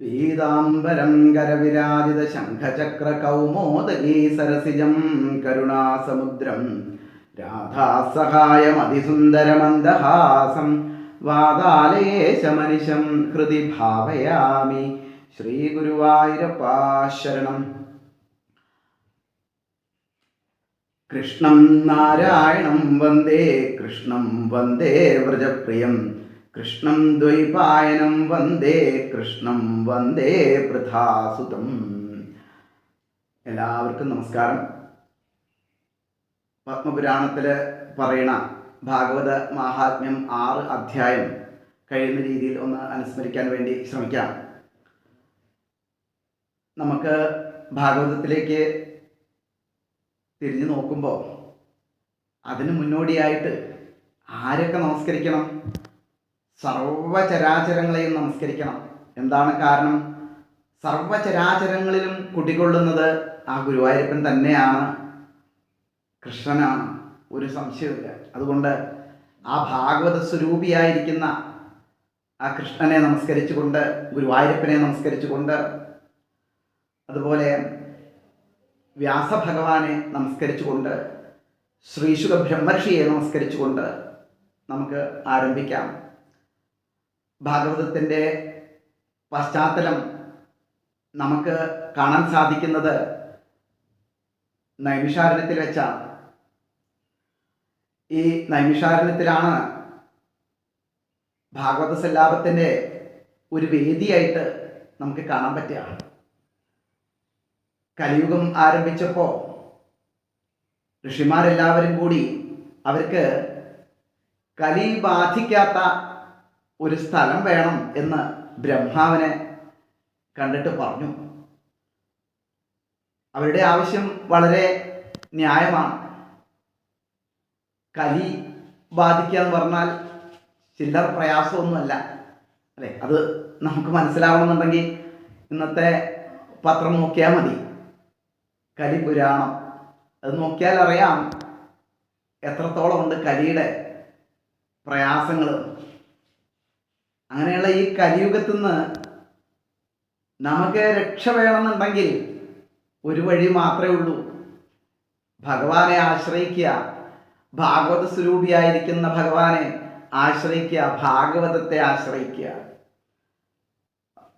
പീതാംബരം കരവിരാജിത ശംഖചക്ര കൗമോദഗീ സരസിജം കരുണാസമുദ്രം രാധാസഹായമതിസുന്ദരമന്ദഹാസം വാതാലയേശമനിശം ഹൃദി ഭാവയാമി. ശ്രീ ഗുരുവായൂരപ്പാ ശരണം. കൃഷ്ണം നാരായണം വന്ദേ, കൃഷ്ണം വന്ദേ വ്രജപ്രിയം, കൃഷ്ണം ദ്വൈപായനം വന്ദേ, കൃഷ്ണം വന്ദേ പൃഥാസുതം. എല്ലാവർക്കും നമസ്കാരം. പത്മപുരാണത്തിൽ പറയണ ഭാഗവത മാഹാത്മ്യം 6 അധ്യായം കഴിയുന്ന രീതിയിൽ ഒന്ന് അനുസ്മരിക്കാൻ വേണ്ടി ശ്രമിക്കാം. നമുക്ക് ഭാഗവതത്തിലേക്ക് തിരിഞ്ഞു നോക്കുമ്പോൾ അതിന് മുന്നോടിയായിട്ട് ആരൊക്കെ നമസ്കരിക്കണം? സർവചരാചരങ്ങളെയും നമസ്കരിക്കണം. എന്താണ് കാരണം? സർവചരാചരങ്ങളിലും കുടികൊള്ളുന്നത് ആ ഗുരുവായൂരപ്പൻ തന്നെയാണ്, കൃഷ്ണനാണ്, ഒരു സംശയമില്ല. അതുകൊണ്ട് ആ ഭാഗവത സ്വരൂപിയായിരിക്കുന്ന ആ കൃഷ്ണനെ നമസ്കരിച്ചുകൊണ്ട്, ഗുരുവായൂരപ്പനെ നമസ്കരിച്ചുകൊണ്ട്, അതുപോലെ വ്യാസഭഗവാനെ നമസ്കരിച്ചുകൊണ്ട്, ശ്രീശുക ബ്രഹ്മർഷിയെ നമസ്കരിച്ചുകൊണ്ട് നമുക്ക് ആരംഭിക്കാം. ഭാഗവതത്തിൻ്റെ പശ്ചാത്തലം നമുക്ക് കാണാൻ സാധിക്കുന്നത് നൈമിഷാരണ്യത്തിൽ വെച്ചാണ്. ഈ നൈമിഷാരണ്യത്തിലാണ് ഭാഗവത സല്ലാപത്തിൻ്റെ ഒരു വേദിയായിട്ട് നമുക്ക് കാണാൻ പറ്റുക. കലിയുഗം ആരംഭിച്ചപ്പോൾ ഋഷിമാരെല്ലാവരും കൂടി അവർക്ക് കലി ബാധിക്കാത്ത ഒരു സ്ഥലം വേണം എന്ന് ബ്രഹ്മാവിനെ കണ്ടിട്ട് പറഞ്ഞു. അവരുടെ ആവശ്യം വളരെ ന്യായമാണ്. കലി ബാധിക്കുക എന്ന് പറഞ്ഞാൽ ചില്ലറ പ്രയാസമൊന്നുമല്ല, അല്ലേ? അത് നമുക്ക് മനസ്സിലാവണമെന്നുണ്ടെങ്കിൽ ഇന്നത്തെ പത്രം നോക്കിയാൽ മതി. കലി പുരാണം, അത് നോക്കിയാൽ അറിയാം എത്രത്തോളം ഉണ്ട് കലിയുടെ പ്രയാസങ്ങൾ. അങ്ങനെയുള്ള ഈ കലിയുഗത്തിൽ നിന്ന് നമുക്ക് രക്ഷ വേണമെന്നുണ്ടെങ്കിൽ ഒരു വഴി മാത്രമേ ഉള്ളൂ: ഭഗവാനെ ആശ്രയിക്കുക, ഭാഗവത സ്വരൂപിയായിരിക്കുന്ന ഭഗവാനെ ആശ്രയിക്കുക, ഭാഗവതത്തെ ആശ്രയിക്കുക.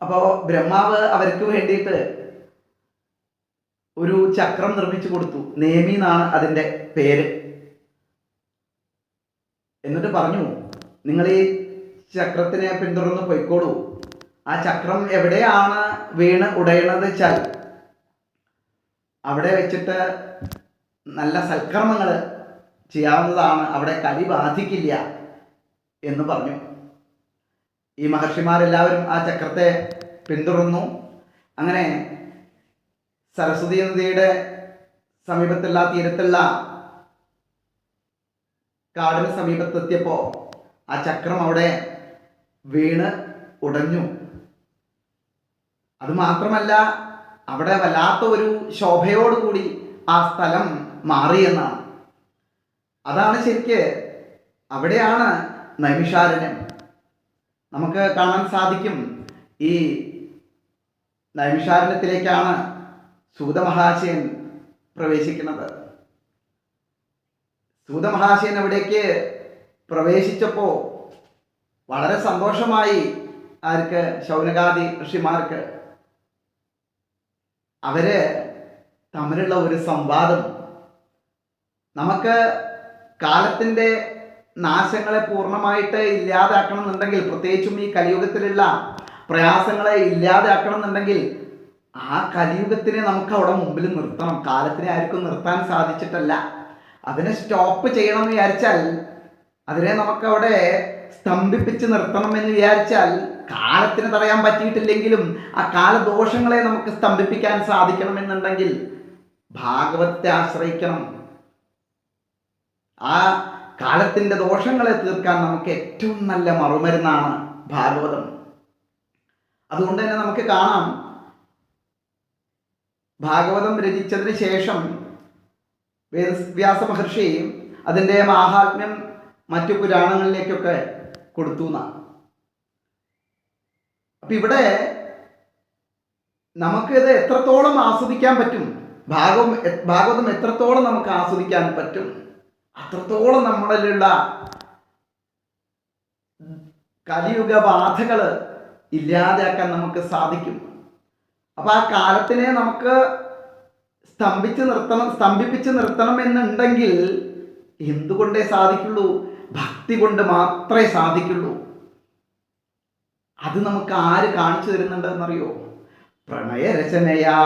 അപ്പോൾ ബ്രഹ്മാവ് അവർക്ക് വേണ്ടിയിട്ട് ഒരു ചക്രം നിർമ്മിച്ചു കൊടുത്തു. നേമി എന്നാണ് അതിൻ്റെ പേര്. എന്നിട്ട് പറഞ്ഞു, നിങ്ങൾ ഈ ചക്രത്തിനെ പിന്തുടർന്ന് പോയിക്കോളൂ. ആ ചക്രം എവിടെയാണ് വീണ് ഉടയണത് വെച്ചാൽ അവിടെ വെച്ചിട്ട് നല്ല സൽക്കർമ്മങ്ങൾ ചെയ്യാവുന്നതാണ്, അവിടെ കലി ബാധിക്കില്ല എന്ന് പറഞ്ഞു. ഈ മഹർഷിമാരെല്ലാവരും ആ ചക്രത്തെ പിന്തുടർന്നു. അങ്ങനെ സരസ്വതി നദിയുടെ സമീപത്തുള്ള തീരത്തുള്ള കാടിന് സമീപത്തെത്തിയപ്പോൾ ആ ചക്രം അവിടെ വീണ് ഉടഞ്ഞു. അതുമാത്രമല്ല, അവിടെ വല്ലാത്ത ഒരു ശോഭയോടുകൂടി ആ സ്ഥലം മാറിയെന്നാണ്. അതാണ് ശരിക്ക് അവിടെയാണ് നൈമിഷാരണ്യം. നമുക്ക് കാണാൻ സാധിക്കും, ഈ നൈമിഷാരണ്യത്തിലേക്കാണ് സൂതമഹാശയൻ പ്രവേശിക്കുന്നത്. സൂതമഹാശയൻ അവിടേക്ക് പ്രവേശിച്ചപ്പോൾ വളരെ സന്തോഷമായി. ആർക്ക്? ശൗനകാദി ഋഷിമാർക്ക്. അവര് തമ്മിലുള്ള ഒരു സംവാദം. നമുക്ക് കാലത്തിൻ്റെ നാശങ്ങളെ പൂർണ്ണമായിട്ട് ഇല്ലാതാക്കണം എന്നുണ്ടെങ്കിൽ, പ്രത്യേകിച്ചും ഈ കലിയുഗത്തിലുള്ള പ്രയാസങ്ങളെ ഇല്ലാതാക്കണം എന്നുണ്ടെങ്കിൽ ആ കലിയുഗത്തിനെ നമുക്ക് അവിടെ മുമ്പിൽ നിർത്തണം. കാലത്തിനെ ആർക്കും നിർത്താൻ സാധിച്ചിട്ടല്ല. അതിനെ സ്റ്റോപ്പ് ചെയ്യണമെന്ന് വിചാരിച്ചാൽ, അതിനെ നമുക്കവിടെ സ്തംഭിപ്പിച്ച് നിർത്തണമെന്ന് വിചാരിച്ചാൽ, കാലത്തിന് തടയാൻ പറ്റിയിട്ടില്ലെങ്കിലും ആ കാലദോഷങ്ങളെ നമുക്ക് സ്തംഭിപ്പിക്കാൻ സാധിക്കണമെന്നുണ്ടെങ്കിൽ ഭാഗവതത്തെ ആശ്രയിക്കണം. ആ കാലത്തിൻ്റെ ദോഷങ്ങളെ തീർക്കാൻ നമുക്ക് ഏറ്റവും നല്ല മറുമരുന്നാണ് ഭാഗവതം. അതുകൊണ്ട് തന്നെ നമുക്ക് കാണാം, ഭാഗവതം രചിച്ചതിന് ശേഷം വേദവ്യാസ മഹർഷി അതിൻ്റെ മാഹാത്മ്യം മറ്റു പുരാണങ്ങളിലേക്കൊക്കെ കൊടുത്തു എന്നാണ്. അപ്പം ഇവിടെ നമുക്കിത് എത്രത്തോളം ആസ്വദിക്കാൻ പറ്റും, ഭാഗവതം എത്രത്തോളം നമുക്ക് ആസ്വദിക്കാൻ പറ്റും, അത്രത്തോളം നമ്മളിലുള്ള കലിയുഗ ബാധകൾ ഇല്ലാതാക്കാൻ നമുക്ക് സാധിക്കും. അപ്പം ആ കാലത്തിനെ നമുക്ക് സ്തംഭിപ്പിച്ച് നിർത്തണം എന്നുണ്ടെങ്കിൽ എന്തുകൊണ്ടേ സാധിക്കുള്ളൂ? ഭക്തി കൊണ്ട് മാത്രമേ സാധിക്കുള്ളൂ. അത് നമുക്ക് ആര് കാണിച്ചു തരുന്നുണ്ടെന്നറിയോ? പ്രണയരചനയാ.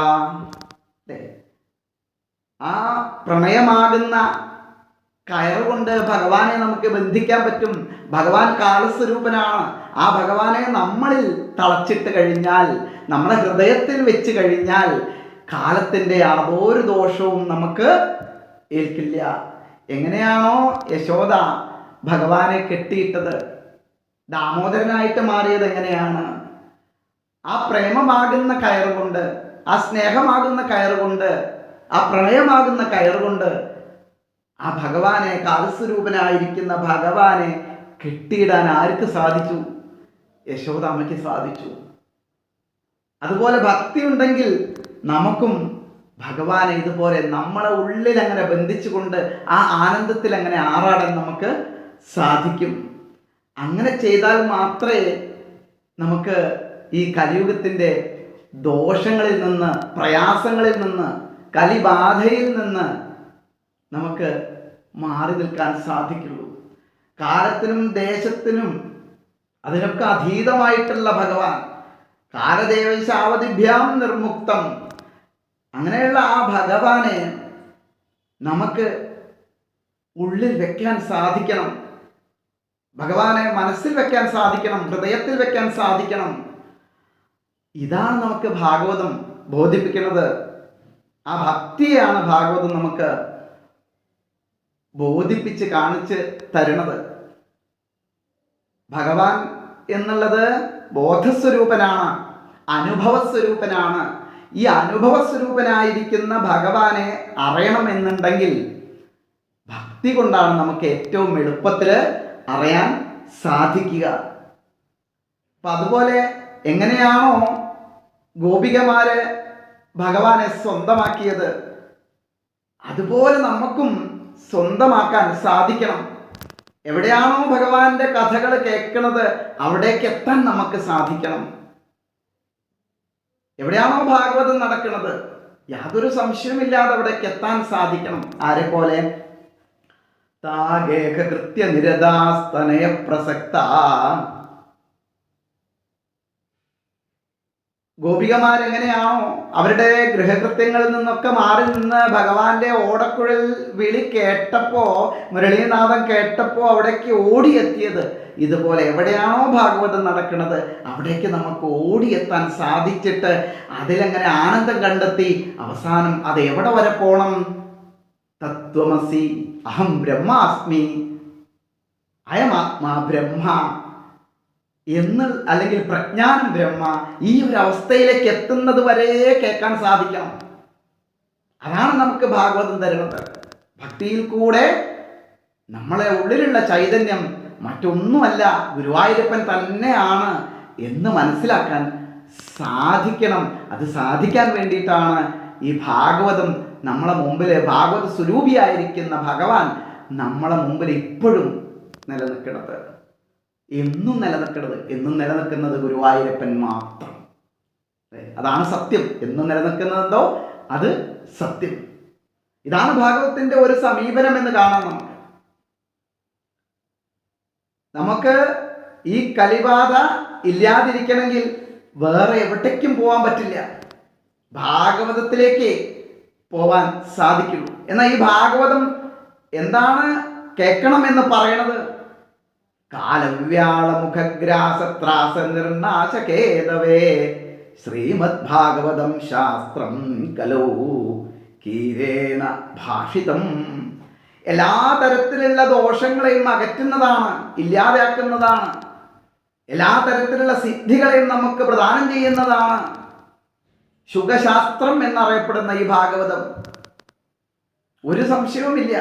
ആ പ്രണയമാകുന്ന കയറുകൊണ്ട് ഭഗവാനെ നമുക്ക് ബന്ധിക്കാൻ പറ്റും. ഭഗവാൻ കാലസ്വരൂപനാണ്. ആ ഭഗവാനെ നമ്മളിൽ തളച്ചിട്ട് കഴിഞ്ഞാൽ, നമ്മുടെ ഹൃദയത്തിൽ വെച്ച് കഴിഞ്ഞാൽ കാലത്തിൻ്റെ യാതൊരു ദോഷവും നമുക്ക് ഏൽക്കില്ല. എങ്ങനെയാണോ യശോദ ഭഗവാനെ കെട്ടിയിട്ടത്, ദാമോദരനായിട്ട് മാറിയത് എങ്ങനെയാണ്? ആ പ്രേമമാകുന്ന കയറുകൊണ്ട്, ആ സ്നേഹമാകുന്ന കയറുകൊണ്ട്, ആ പ്രണയമാകുന്ന കയറുകൊണ്ട് ആ ഭഗവാനെ, കാലസ്വരൂപനായിരിക്കുന്ന ഭഗവാനെ കെട്ടിയിടാൻ ആർക്ക് സാധിച്ചു? യശോദാമ്മയ്ക്ക് സാധിച്ചു. അതുപോലെ ഭക്തി ഉണ്ടെങ്കിൽ നമുക്കും ഭഗവാനെ ഇതുപോലെ നമ്മളെ ഉള്ളിൽ അങ്ങനെ ബന്ധിച്ചുകൊണ്ട് ആ ആനന്ദത്തിൽ അങ്ങനെ ആറാടാൻ നമുക്ക് സാധിക്കും. അങ്ങനെ ചെയ്താൽ മാത്രമേ നമുക്ക് ഈ കലിയുഗത്തിൻ്റെ ദോഷങ്ങളിൽ നിന്ന്, പ്രയാസങ്ങളിൽ നിന്ന്, കലിബാധയിൽ നിന്ന് നമുക്ക് മാറി നിൽക്കാൻ സാധിക്കുള്ളൂ. കാലത്തിനും ദേശത്തിനും അതിനൊക്കെ അതീതമായിട്ടുള്ള ഭഗവാൻ, കാലദേവശാവതിഭ്യാം നിർമുക്തം, അങ്ങനെയുള്ള ആ ഭഗവാനെ നമുക്ക് ഉള്ളിൽ വെക്കാൻ സാധിക്കണം. ഭഗവാനെ മനസ്സിൽ വെക്കാൻ സാധിക്കണം, ഹൃദയത്തിൽ വെക്കാൻ സാധിക്കണം. ഇതാണ് നമുക്ക് ഭാഗവതം ബോധിപ്പിക്കുന്നത്. ആ ഭക്തിയാണ് ഭാഗവതം നമുക്ക് ബോധിപ്പിച്ച് കാണിച്ച് തരുന്നത്. ഭഗവാൻ എന്നുള്ളത് ബോധസ്വരൂപനാണ്, അനുഭവസ്വരൂപനാണ്. ഈ അനുഭവസ്വരൂപനായിരിക്കുന്ന ഭഗവാനെ അറിയണമെന്നുണ്ടെങ്കിൽ ഭക്തി കൊണ്ടാണ് നമുക്ക് ഏറ്റവും എളുപ്പത്തിൽ അറിയാൻ സാധിക്കുക. അപ്പം അതുപോലെ എങ്ങനെയാണോ ഗോപികമാര് ഭഗവാനെ സ്വന്തമാക്കിയത്, അതുപോലെ നമുക്കും സ്വന്തമാക്കാൻ സാധിക്കണം. എവിടെയാണോ ഭഗവാന്റെ കഥകൾ കേൾക്കുന്നത് അവിടേക്ക് എത്താൻ നമുക്ക് സാധിക്കണം. എവിടെയാണോ ഭാഗവതം നടക്കുന്നത് യാതൊരു സംശയമില്ലാതെ അവിടേക്ക് എത്താൻ സാധിക്കണം. ആരെ പോലെ? താഗേഹ കൃത്യ നിരതാസ്തനയ പ്രസക്ത. ഗോപികമാരെങ്ങനെയാണോ അവരുടെ ഗൃഹകൃത്യങ്ങളിൽ നിന്നൊക്കെ മാറി നിന്ന് ഭഗവാന്റെ ഓടക്കുഴൽ വിളി കേട്ടപ്പോ, മുരളീനാഥം കേട്ടപ്പോ അവിടേക്ക് ഓടിയെത്തിയത്, ഇതുപോലെ എവിടെയാണോ ഭാഗവതം നടക്കുന്നത് അവിടേക്ക് നമുക്ക് ഓടിയെത്താൻ സാധിച്ചിട്ട് അതിലങ്ങനെ ആനന്ദം കണ്ടെത്തി അവസാനം അത് എവിടെ വരെ പോണം? തത്വമസി അഹം ബ്രഹ്മാസ്മി, അയമാത്മാ ബ്രഹ്മ എന്ന്, അല്ലെങ്കിൽ പ്രജ്ഞാനം ബ്രഹ്മ, ഈ ഒരു അവസ്ഥയിലേക്ക് എത്തുന്നത് വരെ കേൾക്കാൻ സാധിക്കണം. അതാണ് നമുക്ക് ഭാഗവതം തരുന്നത്. ഭക്തിയിൽ കൂടെ നമ്മളെ ഉള്ളിലുള്ള ചൈതന്യം മറ്റൊന്നുമല്ല, ഗുരുവായൂരപ്പൻ തന്നെയാണ് എന്ന് മനസ്സിലാക്കാൻ സാധിക്കണം. അത് സാധിക്കാൻ വേണ്ടിയിട്ടാണ് ഈ ഭാഗവതം നമ്മളെ മുമ്പിൽ, ഭാഗവത സ്വരൂപിയായിരിക്കുന്ന ഭഗവാൻ നമ്മളെ മുമ്പിൽ ഇപ്പോഴും നിലനിൽക്കുന്നത്, എന്നും നിലനിൽക്കുന്നത്. എന്നും നിലനിൽക്കുന്നത് ഗുരുവായൂരപ്പൻ മാത്രം. അതാണ് സത്യം. എന്നും നിലനിൽക്കുന്നതെന്തോ അത് സത്യം. ഇതാണ് ഭാഗവതത്തിന്റെ ഒരു സമീപനം എന്ന് കാണാം. നമുക്ക് ഈ കലിബാധ ഇല്ലാതിരിക്കണമെങ്കിൽ വേറെ എവിടേക്കും പോകാൻ പറ്റില്ല, ഭാഗവതത്തിലേക്ക് പോവാൻ സാധിക്കുള്ളൂ. എന്നാൽ ഈ ഭാഗവതം എന്താണ് കേൾക്കണം എന്ന് പറയണത്? കാലവ്യാളമുഖഗ്രാസത്രാസ നിർനാശകേതവേ ശ്രീമദ് ഭാഗവതം ശാസ്ത്രം കലോ കീരേണ ഭാഷിതം. എല്ലാ തരത്തിലുള്ള ദോഷങ്ങളെയും അകറ്റുന്നതാണ്, ഇല്ലാതാക്കുന്നതാണ്. എല്ലാ തരത്തിലുള്ള സിദ്ധികളെയും നമുക്ക് പ്രദാനം ചെയ്യുന്നതാണ് ശുഖശാസ്ത്രം എന്നറിയപ്പെടുന്ന ഈ ഭാഗവതം. ഒരു സംശയവുമില്ല.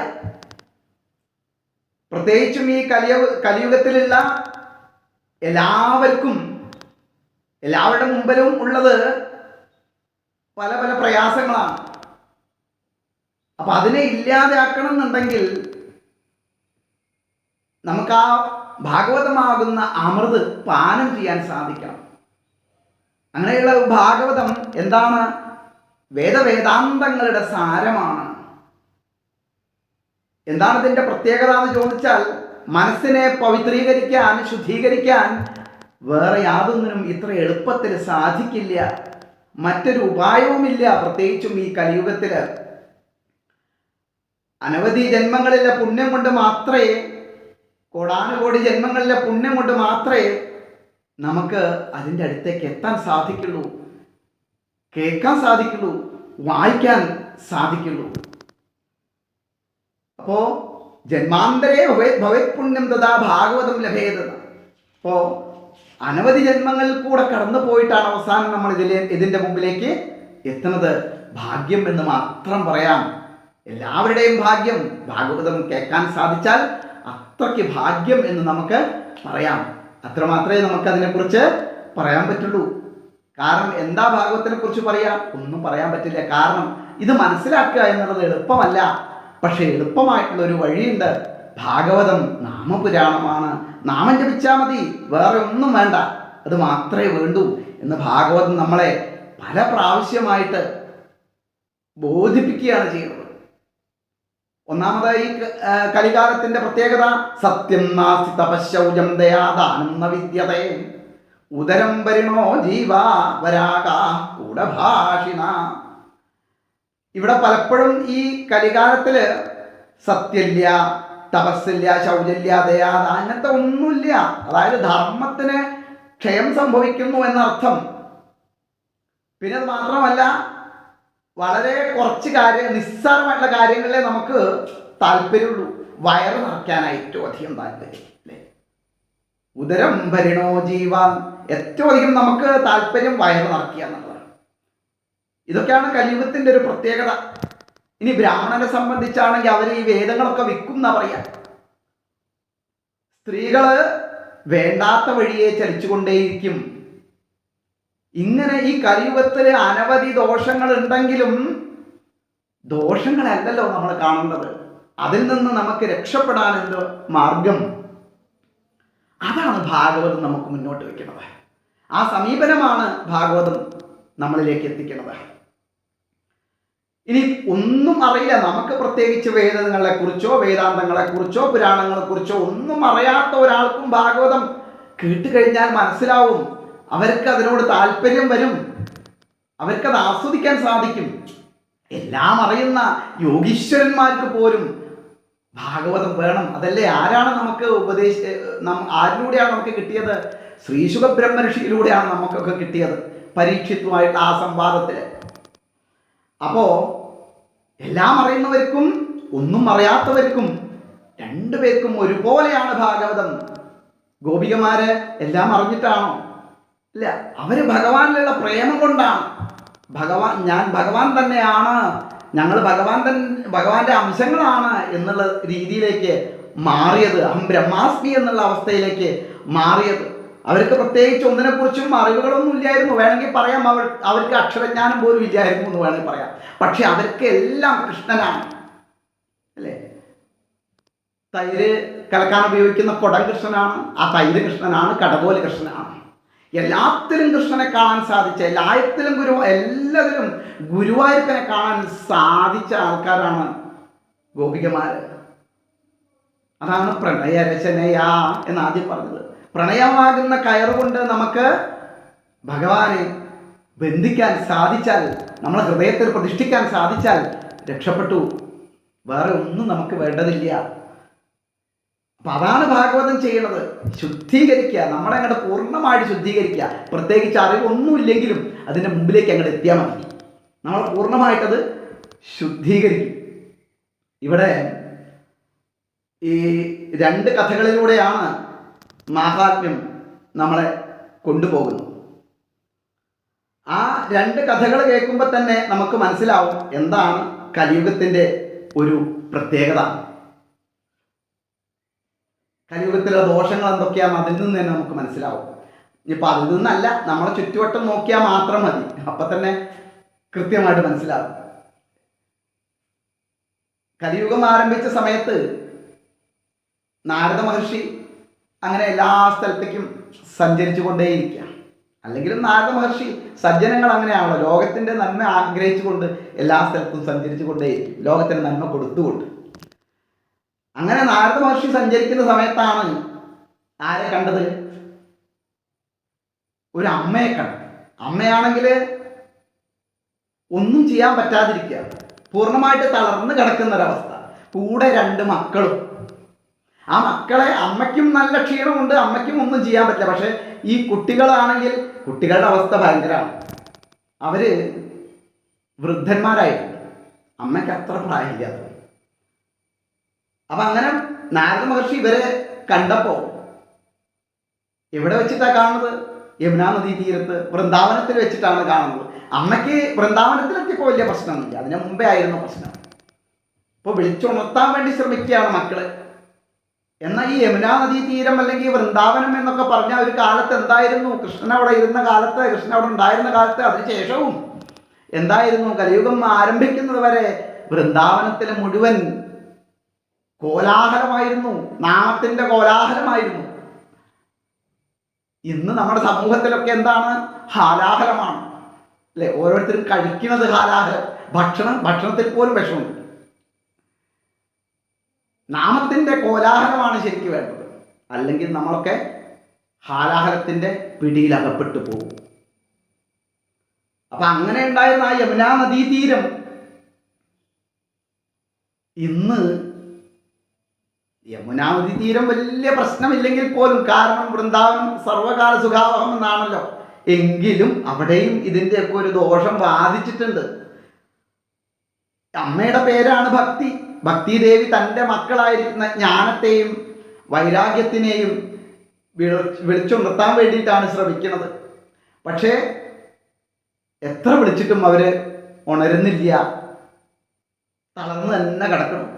പ്രത്യേകിച്ചും ഈ കലിയുഗത്തിലുള്ള എല്ലാവർക്കും, എല്ലാവരുടെ മുമ്പിലും ഉള്ളത് പല പല പ്രയാസങ്ങളാണ്. അപ്പൊ അതിനെ ഇല്ലാതാക്കണം എന്നുണ്ടെങ്കിൽ നമുക്ക് ആ ഭാഗവതമാകുന്ന അമൃത് പാനം ചെയ്യാൻ സാധിക്കണം. അങ്ങനെയുള്ള ഭാഗവതം എന്താണ്? വേദവേദാന്തങ്ങളുടെ സാരമാണ്. എന്താണ് ഇതിൻ്റെ പ്രത്യേകത എന്ന് ചോദിച്ചാൽ, മനസ്സിനെ പവിത്രീകരിക്കാൻ, ശുദ്ധീകരിക്കാൻ വേറെ യാതൊന്നിനും ഇത്ര എളുപ്പത്തിൽ സാധിക്കില്ല. മറ്റൊരു ഉപായവുമില്ല. പ്രത്യേകിച്ചും ഈ കലിയുഗത്തിൽ അനവധി ജന്മങ്ങളിലെ പുണ്യം കൊണ്ട് മാത്രമേ, കോടാനുകോടി ജന്മങ്ങളിലെ പുണ്യം കൊണ്ട് മാത്രമേ നമുക്ക് അതിൻ്റെ അടുത്തേക്ക് എത്താൻ സാധിക്കുള്ളൂ, കേൾക്കാൻ സാധിക്കുള്ളൂ, വായിക്കാൻ സാധിക്കുള്ളൂ. അപ്പോൾ ജന്മാന്തരേ ഭവേത് പുണ്യം തഥാ ഭാഗവതം ലഭേത്. അപ്പോൾ അനവധി ജന്മങ്ങളിൽ കൂടെ കടന്നു പോയിട്ടാണ് അവസാനം നമ്മൾ ഇതിൻ്റെ മുമ്പിലേക്ക് എത്തുന്നത്. ഭാഗ്യം എന്ന് മാത്രം പറയാം. എല്ലാവരുടെയും ഭാഗ്യം ഭാഗവതം കേൾക്കാൻ സാധിച്ചാൽ അത്രയ്ക്ക് ഭാഗ്യം എന്ന് നമുക്ക് പറയാം. അത്രമാത്രമേ നമുക്കതിനെക്കുറിച്ച് പറയാൻ പറ്റുള്ളൂ. കാരണം എന്താ ഭാഗവതത്തിനെ കുറിച്ച് പറയാ? ഒന്നും പറയാൻ പറ്റില്ല. കാരണം ഇത് മനസ്സിലാക്കുക എന്നുള്ളത് എളുപ്പമല്ല. പക്ഷെ എളുപ്പമായിട്ടുള്ള ഒരു വഴിയുണ്ട്. ഭാഗവതം നാമപുരാണമാണ്. നാമം ജപിച്ചാൽ മതി, വേറെ ഒന്നും വേണ്ട, അത് മാത്രമേ വേണ്ടൂ എന്ന് ഭാഗവതം നമ്മളെ പല പ്രാവശ്യമായിട്ട് ബോധിപ്പിക്കുകയാണ് ചെയ്യുന്നത്. ഒന്നാമതായി കലികാലത്തിന്റെ പ്രത്യേകത സത്യം നാസ്തി തപശൗചം ദയാദാനം ന വിദ്യതേ ഉദരം പരിണോ ജീവ വരാക കൂടഭാഷിണ. ഇവിടെ പലപ്പോഴും ഈ കലികാലത്തില് സത്യമില്ല, തപസ്സില്ല, ശൗചല്യ, ദയാദ അങ്ങനത്തെ ഒന്നുമില്ല. അതായത് ധർമ്മത്തിന് ക്ഷയം സംഭവിക്കുന്നു എന്നർത്ഥം. പിന്നെ അത് മാത്രമല്ല, വളരെ കുറച്ച് നിസ്സാരമായിട്ടുള്ള കാര്യങ്ങളിലേ നമുക്ക് താല്പര്യമുള്ളൂ. വയറ് നിറയ്ക്കാനായി ഏറ്റവും അധികം താല്പര്യം, അല്ലേ? ഉദരം ഭരിണോ ജീവാൻ, ഏറ്റവും അധികം നമുക്ക് താല്പര്യം വയറ് നിറയ്ക്കുക എന്നുള്ളതാണ്. ഇതൊക്കെയാണ് കലിയുഗത്തിൻ്റെ ഒരു പ്രത്യേകത. ഇനി ബ്രാഹ്മണനെ സംബന്ധിച്ചാണെങ്കിൽ അവർ ഈ വേദങ്ങളൊക്കെ വിൽക്കും എന്നാ പറയാ. സ്ത്രീകള് വേണ്ടാത്ത വഴിയെ ചലിച്ചുകൊണ്ടേയിരിക്കും. ഇങ്ങനെ ഈ കലിയുഗത്തിൽ അനവധി ദോഷങ്ങൾ ഉണ്ടെങ്കിലും ദോഷങ്ങളല്ലല്ലോ നമ്മൾ കാണേണ്ടത്. അതിൽ നിന്ന് നമുക്ക് രക്ഷപ്പെടാൻ എന്ത് മാർഗം? അതാണ് ഭാഗവതം നമുക്ക് മുന്നോട്ട് വെക്കുന്നത്. ആ സമീപനമാണ് ഭാഗവതം നമ്മളിലേക്ക് എത്തിക്കുന്നത്. ഇനി ഒന്നും അറിയില്ല, നമുക്ക് പ്രത്യേകിച്ച് വേദങ്ങളെ കുറിച്ചോ വേദാന്തങ്ങളെ കുറിച്ചോ പുരാണങ്ങളെ കുറിച്ചോ ഒന്നും അറിയാത്ത ഒരാൾക്കും ഭാഗവതം കേട്ടുകഴിഞ്ഞാൽ മനസ്സിലാവും. അവർക്ക് അതിനോട് താല്പര്യം വരും, അവർക്കത് ആസ്വദിക്കാൻ സാധിക്കും. എല്ലാം അറിയുന്ന യോഗീശ്വരന്മാർക്ക് പോലും ഭാഗവതം വേണം. അതല്ലേ ആരാണ് നമുക്ക് ആരിലൂടെയാണ് നമുക്ക് കിട്ടിയത്? ശ്രീശുക ബ്രഹ്മഋഷിയിലൂടെയാണ് നമുക്കൊക്കെ കിട്ടിയത്, പരീക്ഷിത്തുമായിട്ട് ആ സംവാദത്തിൽ. അപ്പോ എല്ലാം അറിയുന്നവർക്കും ഒന്നും അറിയാത്തവർക്കും രണ്ടുപേർക്കും ഒരുപോലെയാണ് ഭാഗവതം. ഗോപികമാര് എല്ലാം അറിഞ്ഞിട്ടാണോ? ഇല്ല, അവര് ഭഗവാനിലുള്ള പ്രേമം കൊണ്ടാണ്. ഞാൻ ഭഗവാൻ തന്നെയാണ്, ഞങ്ങൾ ഭഗവാന്റെ അംശങ്ങളാണ് എന്നുള്ള രീതിയിലേക്ക് മാറിയത്, അഹം ബ്രഹ്മാസ്മി എന്നുള്ള അവസ്ഥയിലേക്ക് മാറിയത്. അവർക്ക് പ്രത്യേകിച്ച് ഒന്നിനെക്കുറിച്ചും അറിവുകളൊന്നും ഇല്ലായിരുന്നു. വേണമെങ്കിൽ പറയാം, അവർക്ക് അക്ഷരജ്ഞാനം പോലും ഇല്ലായിരുന്നു എന്ന് വേണമെങ്കിൽ പറയാം. പക്ഷെ അവർക്ക് എല്ലാം കൃഷ്ണനാണ്, അല്ലേ? തൈര് കലക്കാൻ ഉപയോഗിക്കുന്ന കുടം കൃഷ്ണനാണ്, ആ തൈര് കൃഷ്ണനാണ്, കടകോല് കൃഷ്ണനാണ്. എല്ലാത്തിലും കൃഷ്ണനെ കാണാൻ സാധിച്ച, എല്ലാത്തിലും എല്ലാത്തിലും ഗുരുവായൂരപ്പനെ കാണാൻ സാധിച്ച ആൾക്കാരാണ് ഗോപികമാര്. അതാണ് പ്രണയരചനയാ എന്ന് ആദ്യം പറഞ്ഞത്. പ്രണയമാകുന്ന കയറുകൊണ്ട് നമുക്ക് ഭഗവാനെ ബന്ധിക്കാൻ സാധിച്ചാൽ, നമ്മളെ ഹൃദയത്തിൽ പ്രതിഷ്ഠിക്കാൻ സാധിച്ചാൽ രക്ഷപ്പെട്ടു. വേറെ ഒന്നും നമുക്ക് വേണ്ടതില്ല. അപ്പം അതാണ് ഭാഗവതം ചെയ്യുന്നത്, ശുദ്ധീകരിക്കുക, നമ്മളെ അങ്ങോട്ട് പൂർണ്ണമായിട്ട് ശുദ്ധീകരിക്കുക. പ്രത്യേകിച്ച് അറിവൊന്നുമില്ലെങ്കിലും അതിൻ്റെ മുമ്പിലേക്ക് അങ്ങോട്ട് എത്തിയാൽ മതി, നമ്മൾ പൂർണ്ണമായിട്ടത് ശുദ്ധീകരിക്കും. ഇവിടെ ഈ രണ്ട് കഥകളിലൂടെയാണ് മാഹാത്മ്യം നമ്മളെ കൊണ്ടുപോകുന്നത്. ആ രണ്ട് കഥകൾ കേൾക്കുമ്പോൾ തന്നെ നമുക്ക് മനസ്സിലാവും എന്താണ് കലിയുഗത്തിൻ്റെ ഒരു പ്രത്യേകത, കലിയുഗത്തിലെ ദോഷങ്ങൾ എന്തൊക്കെയാണെന്ന് അതിൽ നിന്ന് തന്നെ നമുക്ക് മനസ്സിലാവും. ഇനിയിപ്പോൾ അതിൽ നിന്നല്ല, നമ്മളെ ചുറ്റുവട്ടം നോക്കിയാൽ മാത്രം മതി, അപ്പം തന്നെ കൃത്യമായിട്ട് മനസ്സിലാകും. കലിയുഗം ആരംഭിച്ച സമയത്ത് നാരദ മഹർഷി അങ്ങനെ എല്ലാ സ്ഥലത്തേക്കും സഞ്ചരിച്ചു കൊണ്ടേയിരിക്കുക. അല്ലെങ്കിലും നാരദ മഹർഷി സജ്ജനങ്ങൾ അങ്ങനെയാണല്ലോ, ലോകത്തിൻ്റെ നന്മ ആഗ്രഹിച്ചുകൊണ്ട് എല്ലാ സ്ഥലത്തും സഞ്ചരിച്ചു കൊണ്ടേയിരിക്കും, ലോകത്തിന് നന്മ കൊടുത്തുകൊണ്ട്. അങ്ങനെ നാരദ മഹർഷി സഞ്ചരിക്കുന്ന സമയത്താണ് ആരെ കണ്ടത്? ഒരു അമ്മയെ കണ്ടത്. അമ്മയാണെങ്കിൽ ഒന്നും ചെയ്യാൻ പറ്റാതിരിക്കുക, പൂർണ്ണമായിട്ട് തളർന്ന് കിടക്കുന്ന ഒരവസ്ഥ. കൂടെ 2 മക്കളും. ആ മക്കളെ, അമ്മയ്ക്കും നല്ല ക്ഷീണമുണ്ട്, അമ്മയ്ക്കും ഒന്നും ചെയ്യാൻ പറ്റില്ല. പക്ഷെ ഈ കുട്ടികളാണെങ്കിൽ കുട്ടികളുടെ അവസ്ഥ ഭയങ്കരമാണ്. അവര് വൃദ്ധന്മാരായിരുന്നു, അമ്മയ്ക്ക് അത്ര പ്രായമില്ലാത്തത്. അപ്പൊ അങ്ങനെ നാരദ മഹർഷി ഇവരെ കണ്ടപ്പോ എവിടെ വെച്ചിട്ടാണ് കാണുന്നത്? യമുനാ നദീ തീരത്ത് വൃന്ദാവനത്തിൽ വെച്ചിട്ടാണ് കാണുന്നത്. അമ്മയ്ക്ക് വൃന്ദാവനത്തിലെത്തിയപ്പോൾ വലിയ പ്രശ്നമൊന്നുമില്ല, അതിന് മുമ്പേ ആയിരുന്നു പ്രശ്നം. ഇപ്പോൾ വിളിച്ചുണർത്താൻ വേണ്ടി ശ്രമിക്കുകയാണ് മക്കള്. എന്നാൽ ഈ യമുനാ നദീ തീരം അല്ലെങ്കിൽ വൃന്ദാവനം എന്നൊക്കെ പറഞ്ഞ ഒരു കാലത്ത് എന്തായിരുന്നു? കൃഷ്ണൻ അവിടെ ഇരുന്ന കാലത്ത്, കൃഷ്ണൻ അവിടെ ഉണ്ടായിരുന്ന കാലത്ത്, അതിനുശേഷവും എന്തായിരുന്നു? കലിയുഗം ആരംഭിക്കുന്നത് വരെ വൃന്ദാവനത്തിലെ മുഴുവൻ കോലാഹലമായിരുന്നു, നാമത്തിന്റെ കോലാഹലമായിരുന്നു. ഇന്ന് നമ്മുടെ സമൂഹത്തിലൊക്കെ എന്താണ്? ഹാലാഹലമാണ് അല്ലെ? ഓരോരുത്തരും കഴിക്കുന്നത് ഹാലാഹലം. ഭക്ഷണത്തിൽ പോലും വിഷമുണ്ട്. നാമത്തിന്റെ കോലാഹലമാണ് ശരിക്കും വേണ്ടത്, അല്ലെങ്കിൽ നമ്മളൊക്കെ ഹാലാഹലത്തിന്റെ പിടിയിൽ അകപ്പെട്ടു പോകും. അപ്പൊ അങ്ങനെ ഉണ്ടായിരുന്ന ആ യമുനാ നദീ തീരം ഇന്ന് യമുനാ നദീ തീരം വലിയ പ്രശ്നമില്ലെങ്കിൽ പോലും, കാരണം വൃന്ദാവനം സർവകാല സുഖാവഹം എന്നാണല്ലോ, എങ്കിലും അവിടെയും ഇതിൻ്റെയൊക്കെ ഒരു ദോഷം ബാധിച്ചിട്ടുണ്ട്. അമ്മയുടെ പേരാണ് ഭക്തി. ഭക്തിദേവി തൻ്റെ മക്കളായിരിക്കുന്ന ജ്ഞാനത്തെയും വൈരാഗ്യത്തിനെയും വിളിച്ചുണർത്താൻ വേണ്ടിയിട്ടാണ് ശ്രമിക്കുന്നത്. പക്ഷേ എത്ര വിളിച്ചിട്ടും അവര് ഉണരുന്നില്ല, തളർന്ന് തന്നെ കിടക്കണം.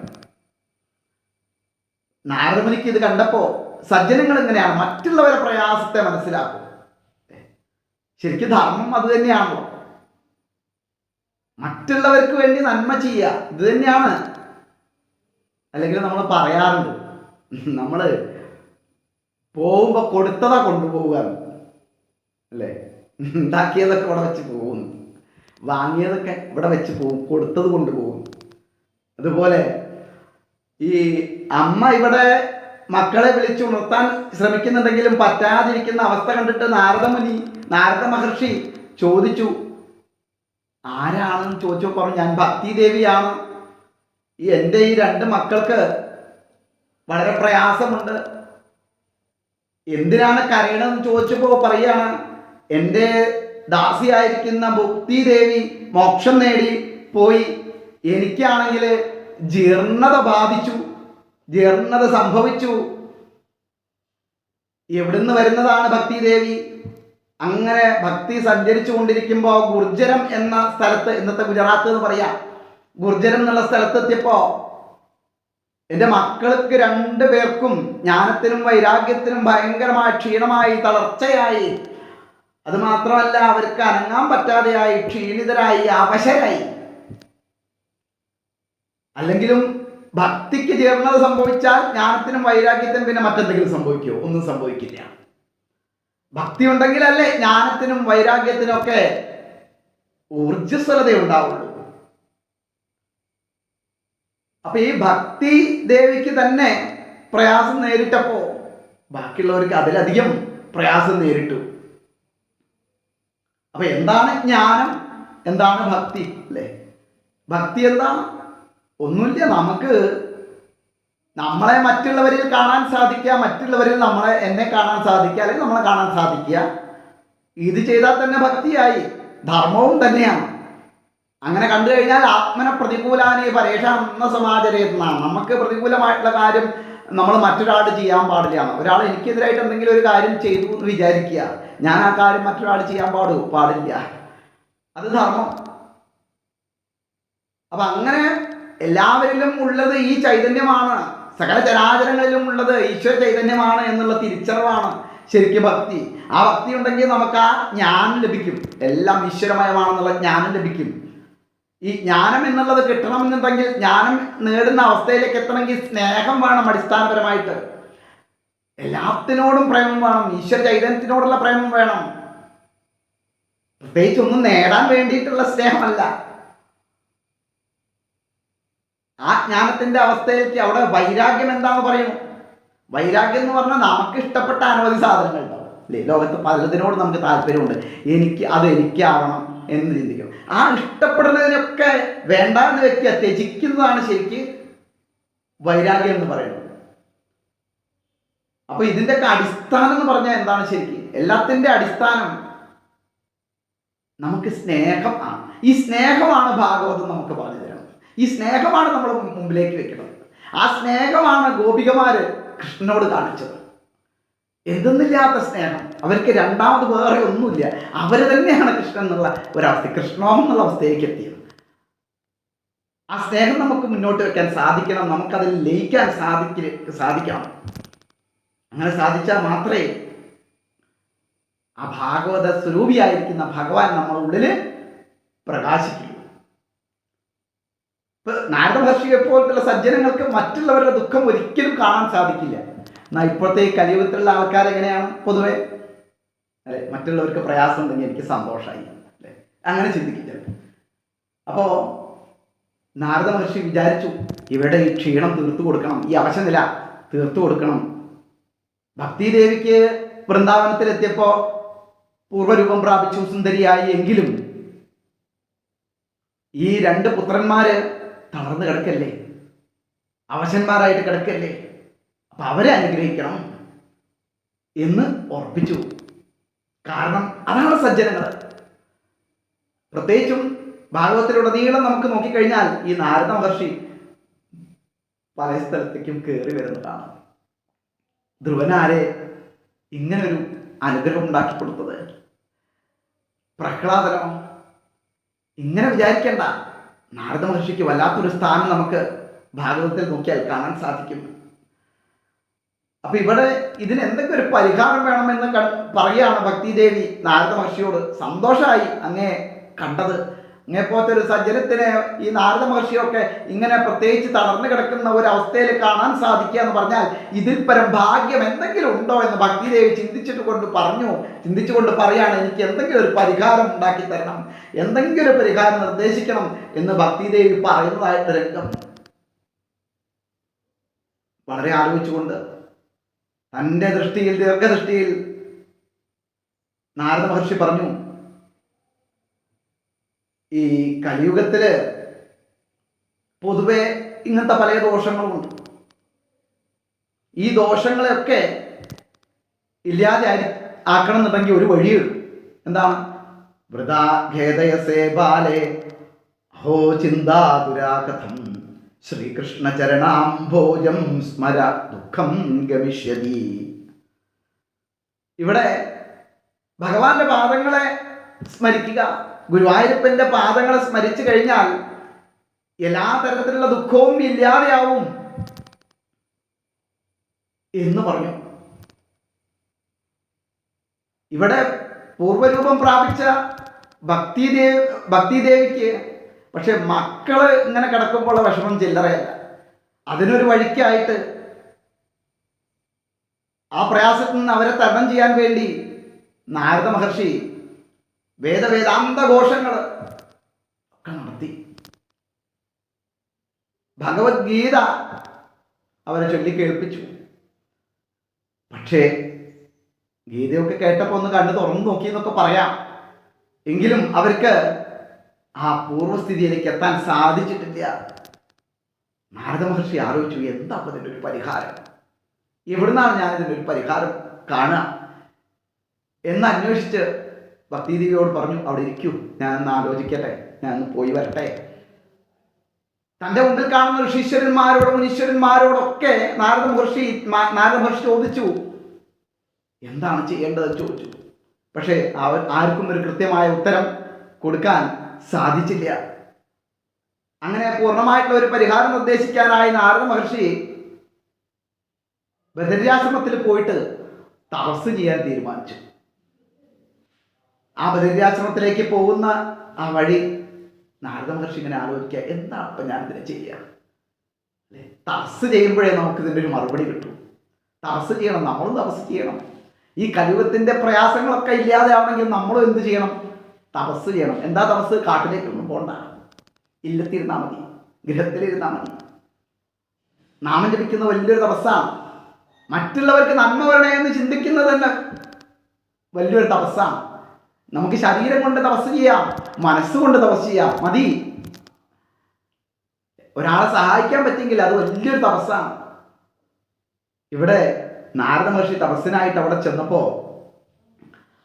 നാരദമുനിക്ക് ഇത് കണ്ടപ്പോൾ, സജ്ജനങ്ങൾ എങ്ങനെയാണ് മറ്റുള്ളവരെ പ്രയാസത്തെ മനസ്സിലാക്കും. ശരിക്കും ധർമ്മം അത് തന്നെയാണല്ലോ, മറ്റുള്ളവർക്ക് വേണ്ടി നന്മ ചെയ്യുക, ഇത് തന്നെയാണ്. അല്ലെങ്കിൽ നമ്മൾ പറയാറുണ്ട്, നമ്മൾ പോകുമ്പോൾ കൊടുത്തതാ കൊണ്ടുപോവുക അല്ലേ? ഉണ്ടാക്കിയതൊക്കെ ഇവിടെ വെച്ച് പോകുന്നു, വാങ്ങിയതൊക്കെ ഇവിടെ വെച്ച് പോകും, കൊടുത്തത് കൊണ്ടുപോകും. അതുപോലെ ഈ അമ്മ ഇവിടെ മക്കളെ വിളിച്ചുണർത്താൻ ശ്രമിക്കുന്നുണ്ടെങ്കിലും പറ്റാതിരിക്കുന്ന അവസ്ഥ കണ്ടിട്ട് നാരദ മഹർഷി ചോദിച്ചു, ആരാണെന്ന് ചോദിച്ചപ്പോൾ പറഞ്ഞു, ഞാൻ ഭക്തിദേവിയാണ്. എൻ്റെ ഈ 2 മക്കൾക്ക് വളരെ പ്രയാസമുണ്ട്, എന്തിനാണ് കരയണമെന്ന് ചോദിച്ചപ്പോൾ പറയാണ്, എൻ്റെ ദാസിയായിരിക്കുന്ന ഭക്തിദേവി മോക്ഷം നേടി പോയി, എനിക്കാണെങ്കിൽ ജീർണത ബാധിച്ചു, ജീർണത സംഭവിച്ചു. എവിടുന്ന് വരുന്നതാണ് ഭക്തിദേവി? അങ്ങനെ ഭക്തി സഞ്ചരിച്ചു കൊണ്ടിരിക്കുമ്പോൾ ഗുർജരം എന്ന സ്ഥലത്ത്, ഇന്നത്തെ ഗുജറാത്ത് എന്ന് പറയാം, ഗുർജരം എന്നുള്ള സ്ഥലത്തെത്തിയപ്പോൾ എൻ്റെ മക്കൾക്ക് 2 പേർക്കും ജ്ഞാനത്തിനും വൈരാഗ്യത്തിനും ഭയങ്കരമായ ക്ഷീണമായി, തളർച്ചയായി. അതുമാത്രമല്ല, അവർക്ക് അനങ്ങാൻ പറ്റാതെയായി, ക്ഷീണിതരായി, അവശരായി. അല്ലെങ്കിലും ഭക്തിക്ക് ജീർണത സംഭവിച്ചാൽ ജ്ഞാനത്തിനും വൈരാഗ്യത്തിനും പിന്നെ മറ്റെന്തെങ്കിലും സംഭവിക്കുമോ? ഒന്നും സംഭവിക്കില്ല. ഭക്തി ഉണ്ടെങ്കിലല്ലേ ജ്ഞാനത്തിനും വൈരാഗ്യത്തിനും ഒക്കെ ഊർജ്ജസ്വലത ഉണ്ടാവുള്ളൂ. അപ്പൊ ഈ ഭക്തി ദേവിക്ക് തന്നെ പ്രയാസം നേരിട്ടപ്പോ ബാക്കിയുള്ളവർക്ക് അതിലധികം പ്രയാസം നേരിട്ടു. അപ്പൊ എന്താണ് ജ്ഞാനം, എന്താണ് ഭക്തി അല്ലേ? ഭക്തി എന്താണ്? ഒന്നുമില്ല, നമുക്ക് നമ്മളെ മറ്റുള്ളവരിൽ കാണാൻ സാധിക്കുക, മറ്റുള്ളവരിൽ എന്നെ കാണാൻ സാധിക്കുക, അല്ലെങ്കിൽ നമ്മളെ കാണാൻ സാധിക്കുക. ഇത് ചെയ്താൽ തന്നെ ഭക്തിയായി, ധർമ്മവും തന്നെയാണ്. അങ്ങനെ കണ്ടു കഴിഞ്ഞാൽ ആത്മന പ്രതികൂലാനി പരേഷാം എന്ന സമാചരയെന്നാണ്. നമുക്ക് പ്രതികൂലമായിട്ടുള്ള കാര്യം നമ്മൾ മറ്റൊരാൾ ചെയ്യാൻ പാടില്ല. ഒരാൾ എനിക്കെതിരായിട്ട് എന്തെങ്കിലും ഒരു കാര്യം ചെയ്തു എന്ന് വിചാരിക്കുക, ഞാൻ ആ കാര്യം മറ്റൊരാൾ ചെയ്യാൻ പാടില്ല. അത് ധർമ്മം. അപ്പം അങ്ങനെ എല്ലാവരിലും ഉള്ളത് ഈ ചൈതന്യമാണ്, സകല ചരാചരങ്ങളിലും ഉള്ളത് ഈശ്വര ചൈതന്യമാണ് എന്നുള്ള തിരിച്ചറിവാണ് ശരിക്കും ഭക്തി. ആ ഭക്തി ഉണ്ടെങ്കിൽ നമുക്ക് ആ ജ്ഞാനം ലഭിക്കും, എല്ലാം ഈശ്വരമയമാണെന്നുള്ള ജ്ഞാനം ലഭിക്കും. ഈ ജ്ഞാനം എന്നുള്ളത് കിട്ടണമെന്നുണ്ടെങ്കിൽ, ജ്ഞാനം നേടുന്ന അവസ്ഥയിലേക്ക് എത്തണമെങ്കിൽ സ്നേഹം വേണം. അടിസ്ഥാനപരമായിട്ട് എല്ലാത്തിനോടും പ്രേമം വേണം. ഈശ്വര ചൈതന്യത്തിനോടുള്ള പ്രേമം വേണം. പ്രത്യേകിച്ച് ഒന്നും നേടാൻ വേണ്ടിയിട്ടുള്ള സ്നേഹമല്ല. ആ ജ്ഞാനത്തിന്റെ അവസ്ഥയിലേക്ക് അവിടെ വൈരാഗ്യം എന്താണെന്ന് പറയുന്നു. വൈരാഗ്യം എന്ന് പറഞ്ഞാൽ നമുക്ക് ഇഷ്ടപ്പെട്ട അനവധി സാധനങ്ങൾ ഉണ്ടാവും അല്ലേ? ലോകത്ത് പലതിനോട് നമുക്ക് താല്പര്യമുണ്ട്. എനിക്കാവണം എന്ന് ചിന്തിക്കണം. ആ ഇഷ്ടപ്പെടുന്നതിനൊക്കെ വേണ്ട എന്ന് വെക്കുക, ത്യജിക്കുന്നതാണ് ശരിക്ക് വൈരാഗ്യം എന്ന് പറയുന്നത്. അപ്പൊ ഇതിൻ്റെയൊക്കെ അടിസ്ഥാനം എന്ന് പറഞ്ഞാൽ എന്താണ്? ശരിക്ക് എല്ലാത്തിൻ്റെ അടിസ്ഥാനം നമുക്ക് സ്നേഹം ആണ്. ഈ സ്നേഹമാണ് ഭാഗവതം നമുക്ക് പറഞ്ഞു തരുന്നത്. ഈ സ്നേഹമാണ് നമ്മൾ മുമ്പിലേക്ക് വെക്കുന്നത്. ആ സ്നേഹമാണ് ഗോപികമാര് കൃഷ്ണനോട് കാണിച്ചത്. എന്തെന്നില്ലാത്ത സ്നേഹം. അവർക്ക് രണ്ടാമത് വേറെ ഒന്നുമില്ല. അവർ തന്നെയാണ് കൃഷ്ണൻ എന്നുള്ള ഒരവസ്ഥ, കൃഷ്ണോഹം എന്നുള്ള അവസ്ഥയിലേക്ക് എത്തിയത്. ആ സ്നേഹം നമുക്ക് മുന്നോട്ട് വെക്കാൻ സാധിക്കണം. നമുക്കതിൽ ലയിക്കാൻ സാധിക്കണം. അങ്ങനെ സാധിച്ചാൽ മാത്രമേ ആ ഭാഗവത സ്വരൂപിയായിരിക്കുന്ന ഭഗവാൻ നമ്മുടെ ഉള്ളിൽ പ്രകാശിക്കുള്ളൂ. ഇപ്പൊ നാരദ മഹർഷിയെ പോലത്തുള്ള സജ്ജനങ്ങൾക്ക് മറ്റുള്ളവരുടെ ദുഃഖം ഒരിക്കലും കാണാൻ സാധിക്കില്ല. എന്നാൽ ഇപ്പോഴത്തെ ഈ കലിയുഗത്തിലുള്ള ആൾക്കാർ എങ്ങനെയാണ് പൊതുവെ? അല്ലെ, മറ്റുള്ളവർക്ക് പ്രയാസം ഉണ്ടെങ്കിൽ എനിക്ക് സന്തോഷമായി അല്ലെ, അങ്ങനെ ചിന്തിക്കില്ല. അപ്പോ നാരദ മഹർഷി വിചാരിച്ചു, ഇവരുടെ ഈ ക്ഷീണം തീർത്തു കൊടുക്കണം, ഈ അവശനില തീർത്തു കൊടുക്കണം. ഭക്തിദേവിക്ക് വൃന്ദാവനത്തിലെത്തിയപ്പോ പൂർവ്വരൂപം പ്രാപിച്ചു, സുന്ദരിയായി. എങ്കിലും ഈ രണ്ട് പുത്രന്മാര് തളർന്നു കിടക്കല്ലേ, അവശന്മാരായിട്ട് കിടക്കല്ലേ, അപ്പൊ അവരെ അനുഗ്രഹിക്കണം എന്ന് ഉറപ്പിച്ചു. കാരണം അതാണ് സജ്ജനങ്ങൾ. പ്രത്യേകിച്ചും ഭാഗവത്തിലുടനീളം നമുക്ക് നോക്കിക്കഴിഞ്ഞാൽ ഈ നാരദ മഹർഷി പല സ്ഥലത്തേക്കും കയറി വരുന്നതാണ്. ധ്രുവനാരെ ഇങ്ങനൊരു അനുഗ്രഹം ഉണ്ടാക്കി കൊടുത്തത്? പ്രഹ്ലാദനോ? ഇങ്ങനെ വിചാരിക്കേണ്ട. നാരദ മഹർഷിക്ക് വല്ലാത്തൊരു സ്ഥാനം നമുക്ക് ഭാഗവതത്തിൽ നോക്കിയാൽ കാണാൻ സാധിക്കും. അപ്പൊ ഇവിടെ ഇതിന് എന്തൊക്കെ ഒരു പരിഹാരം വേണമെന്ന് പറയുകയാണ് ഭക്തിദേവി നാരദ മഹർഷിയോട്. സന്തോഷമായി അങ്ങേ കണ്ടത്. അങ്ങേപ്പോലത്തെ ഒരു സജ്ജനത്തിനെ ഈ നാരദ മഹർഷിയൊക്കെ ഇങ്ങനെ പ്രത്യേകിച്ച് തളർന്നു കിടക്കുന്ന ഒരു അവസ്ഥയിൽ കാണാൻ സാധിക്കുക എന്ന് പറഞ്ഞാൽ ഇതിൽ പരം ഭാഗ്യം എന്തെങ്കിലും ഉണ്ടോ എന്ന് ഭക്തിദേവി ചിന്തിച്ചുകൊണ്ട് പറയാണ്, എനിക്ക് എന്തെങ്കിലും ഒരു പരിഹാരം ഉണ്ടാക്കി തരണം, എന്തെങ്കിലും ഒരു പരിഹാരം നിർദ്ദേശിക്കണം എന്ന് ഭക്തിദേവി പറയുന്നതായിട്ട് രംഗം വളരെ ആലോചിച്ചുകൊണ്ട് തൻ്റെ ദൃഷ്ടിയിൽ, ദീർഘദൃഷ്ടിയിൽ നാരദ മഹർഷി പറഞ്ഞു, ഈ കലിയുഗത്തില് പൊതുവെ ഇങ്ങനത്തെ പല ദോഷങ്ങളുമുണ്ട്. ഈ ദോഷങ്ങളെയൊക്കെ ഇല്ലാതെ ആക്കണം എന്നുണ്ടെങ്കിൽ ഒരു വഴിയുള്ളൂ. എന്താണ്? വൃഥാ ഖേദയസേ ബാലേ അഹോ ചിന്താതുരാകഥം ശ്രീകൃഷ്ണ ചരണാംഭോജം സ്മര ദുഃഖം ഗമിഷ്യതി. ഇവിടെ ഭഗവാന്റെ പാദങ്ങളെ സ്മരിക്കുക, ഗുരുവായൂരപ്പന്റെ പാദങ്ങളെ സ്മരിച്ചു കഴിഞ്ഞാൽ എല്ലാ തരത്തിലുള്ള ദുഃഖവും ഇല്ലാതെയാവും എന്ന് പറഞ്ഞു. ഇവിടെ പൂർവ്വരൂപം പ്രാപിച്ച ഭക്തിദേവിക്ക് പക്ഷെ മക്കള് ഇങ്ങനെ കിടക്കുമ്പോൾ വിഷമം ചില്ലറയല്ല. അതിനൊരു വഴിക്കായിട്ട് ആ പ്രയാസത്തിൽ നിന്ന് അവരെ തരണം ചെയ്യാൻ വേണ്ടി നാരദ മഹർഷി വേദാന്ത ഘോഷങ്ങൾ ഒക്കെ നടത്തി. ഭഗവത്ഗീത അവരെ ചൊല്ലി കേൾപ്പിച്ചു. പക്ഷേ ഗീതയൊക്കെ കേട്ടപ്പോൾ ഒന്ന് കണ്ണ് തുറന്നു നോക്കി എന്നൊക്കെ പറയാം. എങ്കിലും അവർക്ക് ആ പൂർവ്വസ്ഥിതിയിലേക്ക് എത്താൻ സാധിച്ചിട്ടില്ല. നാരദ മഹർഷി ആലോചിച്ചു, എന്താ അപ്പം ഇതിൻ്റെ ഒരു പരിഹാരം? എവിടുന്നാണ് ഞാനിതിൻ്റെ ഒരു പരിഹാരം കാണുക എന്ന് അന്വേഷിച്ച് ഭക്തിദേവിയോട് പറഞ്ഞു, അവിടെ ഇരിക്കൂ, ഞാൻ ഒന്ന് ആലോചിക്കട്ടെ, ഞാൻ ഒന്ന് പോയി വരട്ടെ. തൻ്റെ മുമ്പിൽ കാണുന്ന ഋഷീശ്വരന്മാരോടും മുനീശ്വരന്മാരോടൊക്കെ നാരദ മഹർഷി ചോദിച്ചു, എന്താണ് ചെയ്യേണ്ടതെന്ന് ചോദിച്ചു. പക്ഷേ ആർക്കും ഒരു കൃത്യമായ ഉത്തരം കൊടുക്കാൻ സാധിച്ചില്ല. അങ്ങനെ പൂർണ്ണമായിട്ടുള്ള ഒരു പരിഹാരം നിർദ്ദേശിക്കാനായി നാരദ മഹർഷി ബദര്യാശ്രമത്തിൽ പോയിട്ട് തപസ് ചെയ്യാൻ തീരുമാനിച്ചു. ആ ബദര്യാശ്രമത്തിലേക്ക് പോകുന്ന ആ വഴി നാരദ മഹർഷി ഇങ്ങനെ ആലോചിക്കുക, എന്താണ് ഇപ്പം ഞാൻ ഇതിനെ ചെയ്യുക അല്ലേ? തപസ് ചെയ്യുമ്പോഴേ നമുക്ക് ഇതിൻ്റെ ഒരു മറുപടി കിട്ടും. തപസ് ചെയ്യണം, നമ്മളും തപസ് ചെയ്യണം. ഈ കലിയുഗത്തിൻ്റെ പ്രയാസങ്ങളൊക്കെ ഇല്ലാതെ ആവണമെങ്കിൽ നമ്മളും എന്ത് ചെയ്യണം? തപസ് ചെയ്യണം. എന്താ തപസ്? കാട്ടിലേക്കൊന്നും പോകണ്ട, ഇല്ലത്തിരുന്നാൽ മതി, ഗൃഹത്തിലിരുന്നാൽ മതി. നാമം ജപിക്കുന്ന വലിയൊരു തപസ്സാണ്. മറ്റുള്ളവർക്ക് നന്മ വരണേ എന്ന് ചിന്തിക്കുന്നത് തന്നെ വലിയൊരു തപസ്സാണ്. നമുക്ക് ശരീരം കൊണ്ട് തപസ് ചെയ്യാം, മനസ്സുകൊണ്ട് തപസ് ചെയ്യാം, മതി. ഒരാളെ സഹായിക്കാൻ പറ്റിയെങ്കിൽ അത് വലിയൊരു തപസ്സാണ്. ഇവിടെ നാരദ മഹർഷി തപസ്സിനായിട്ട് അവിടെ ചെന്നപ്പോൾ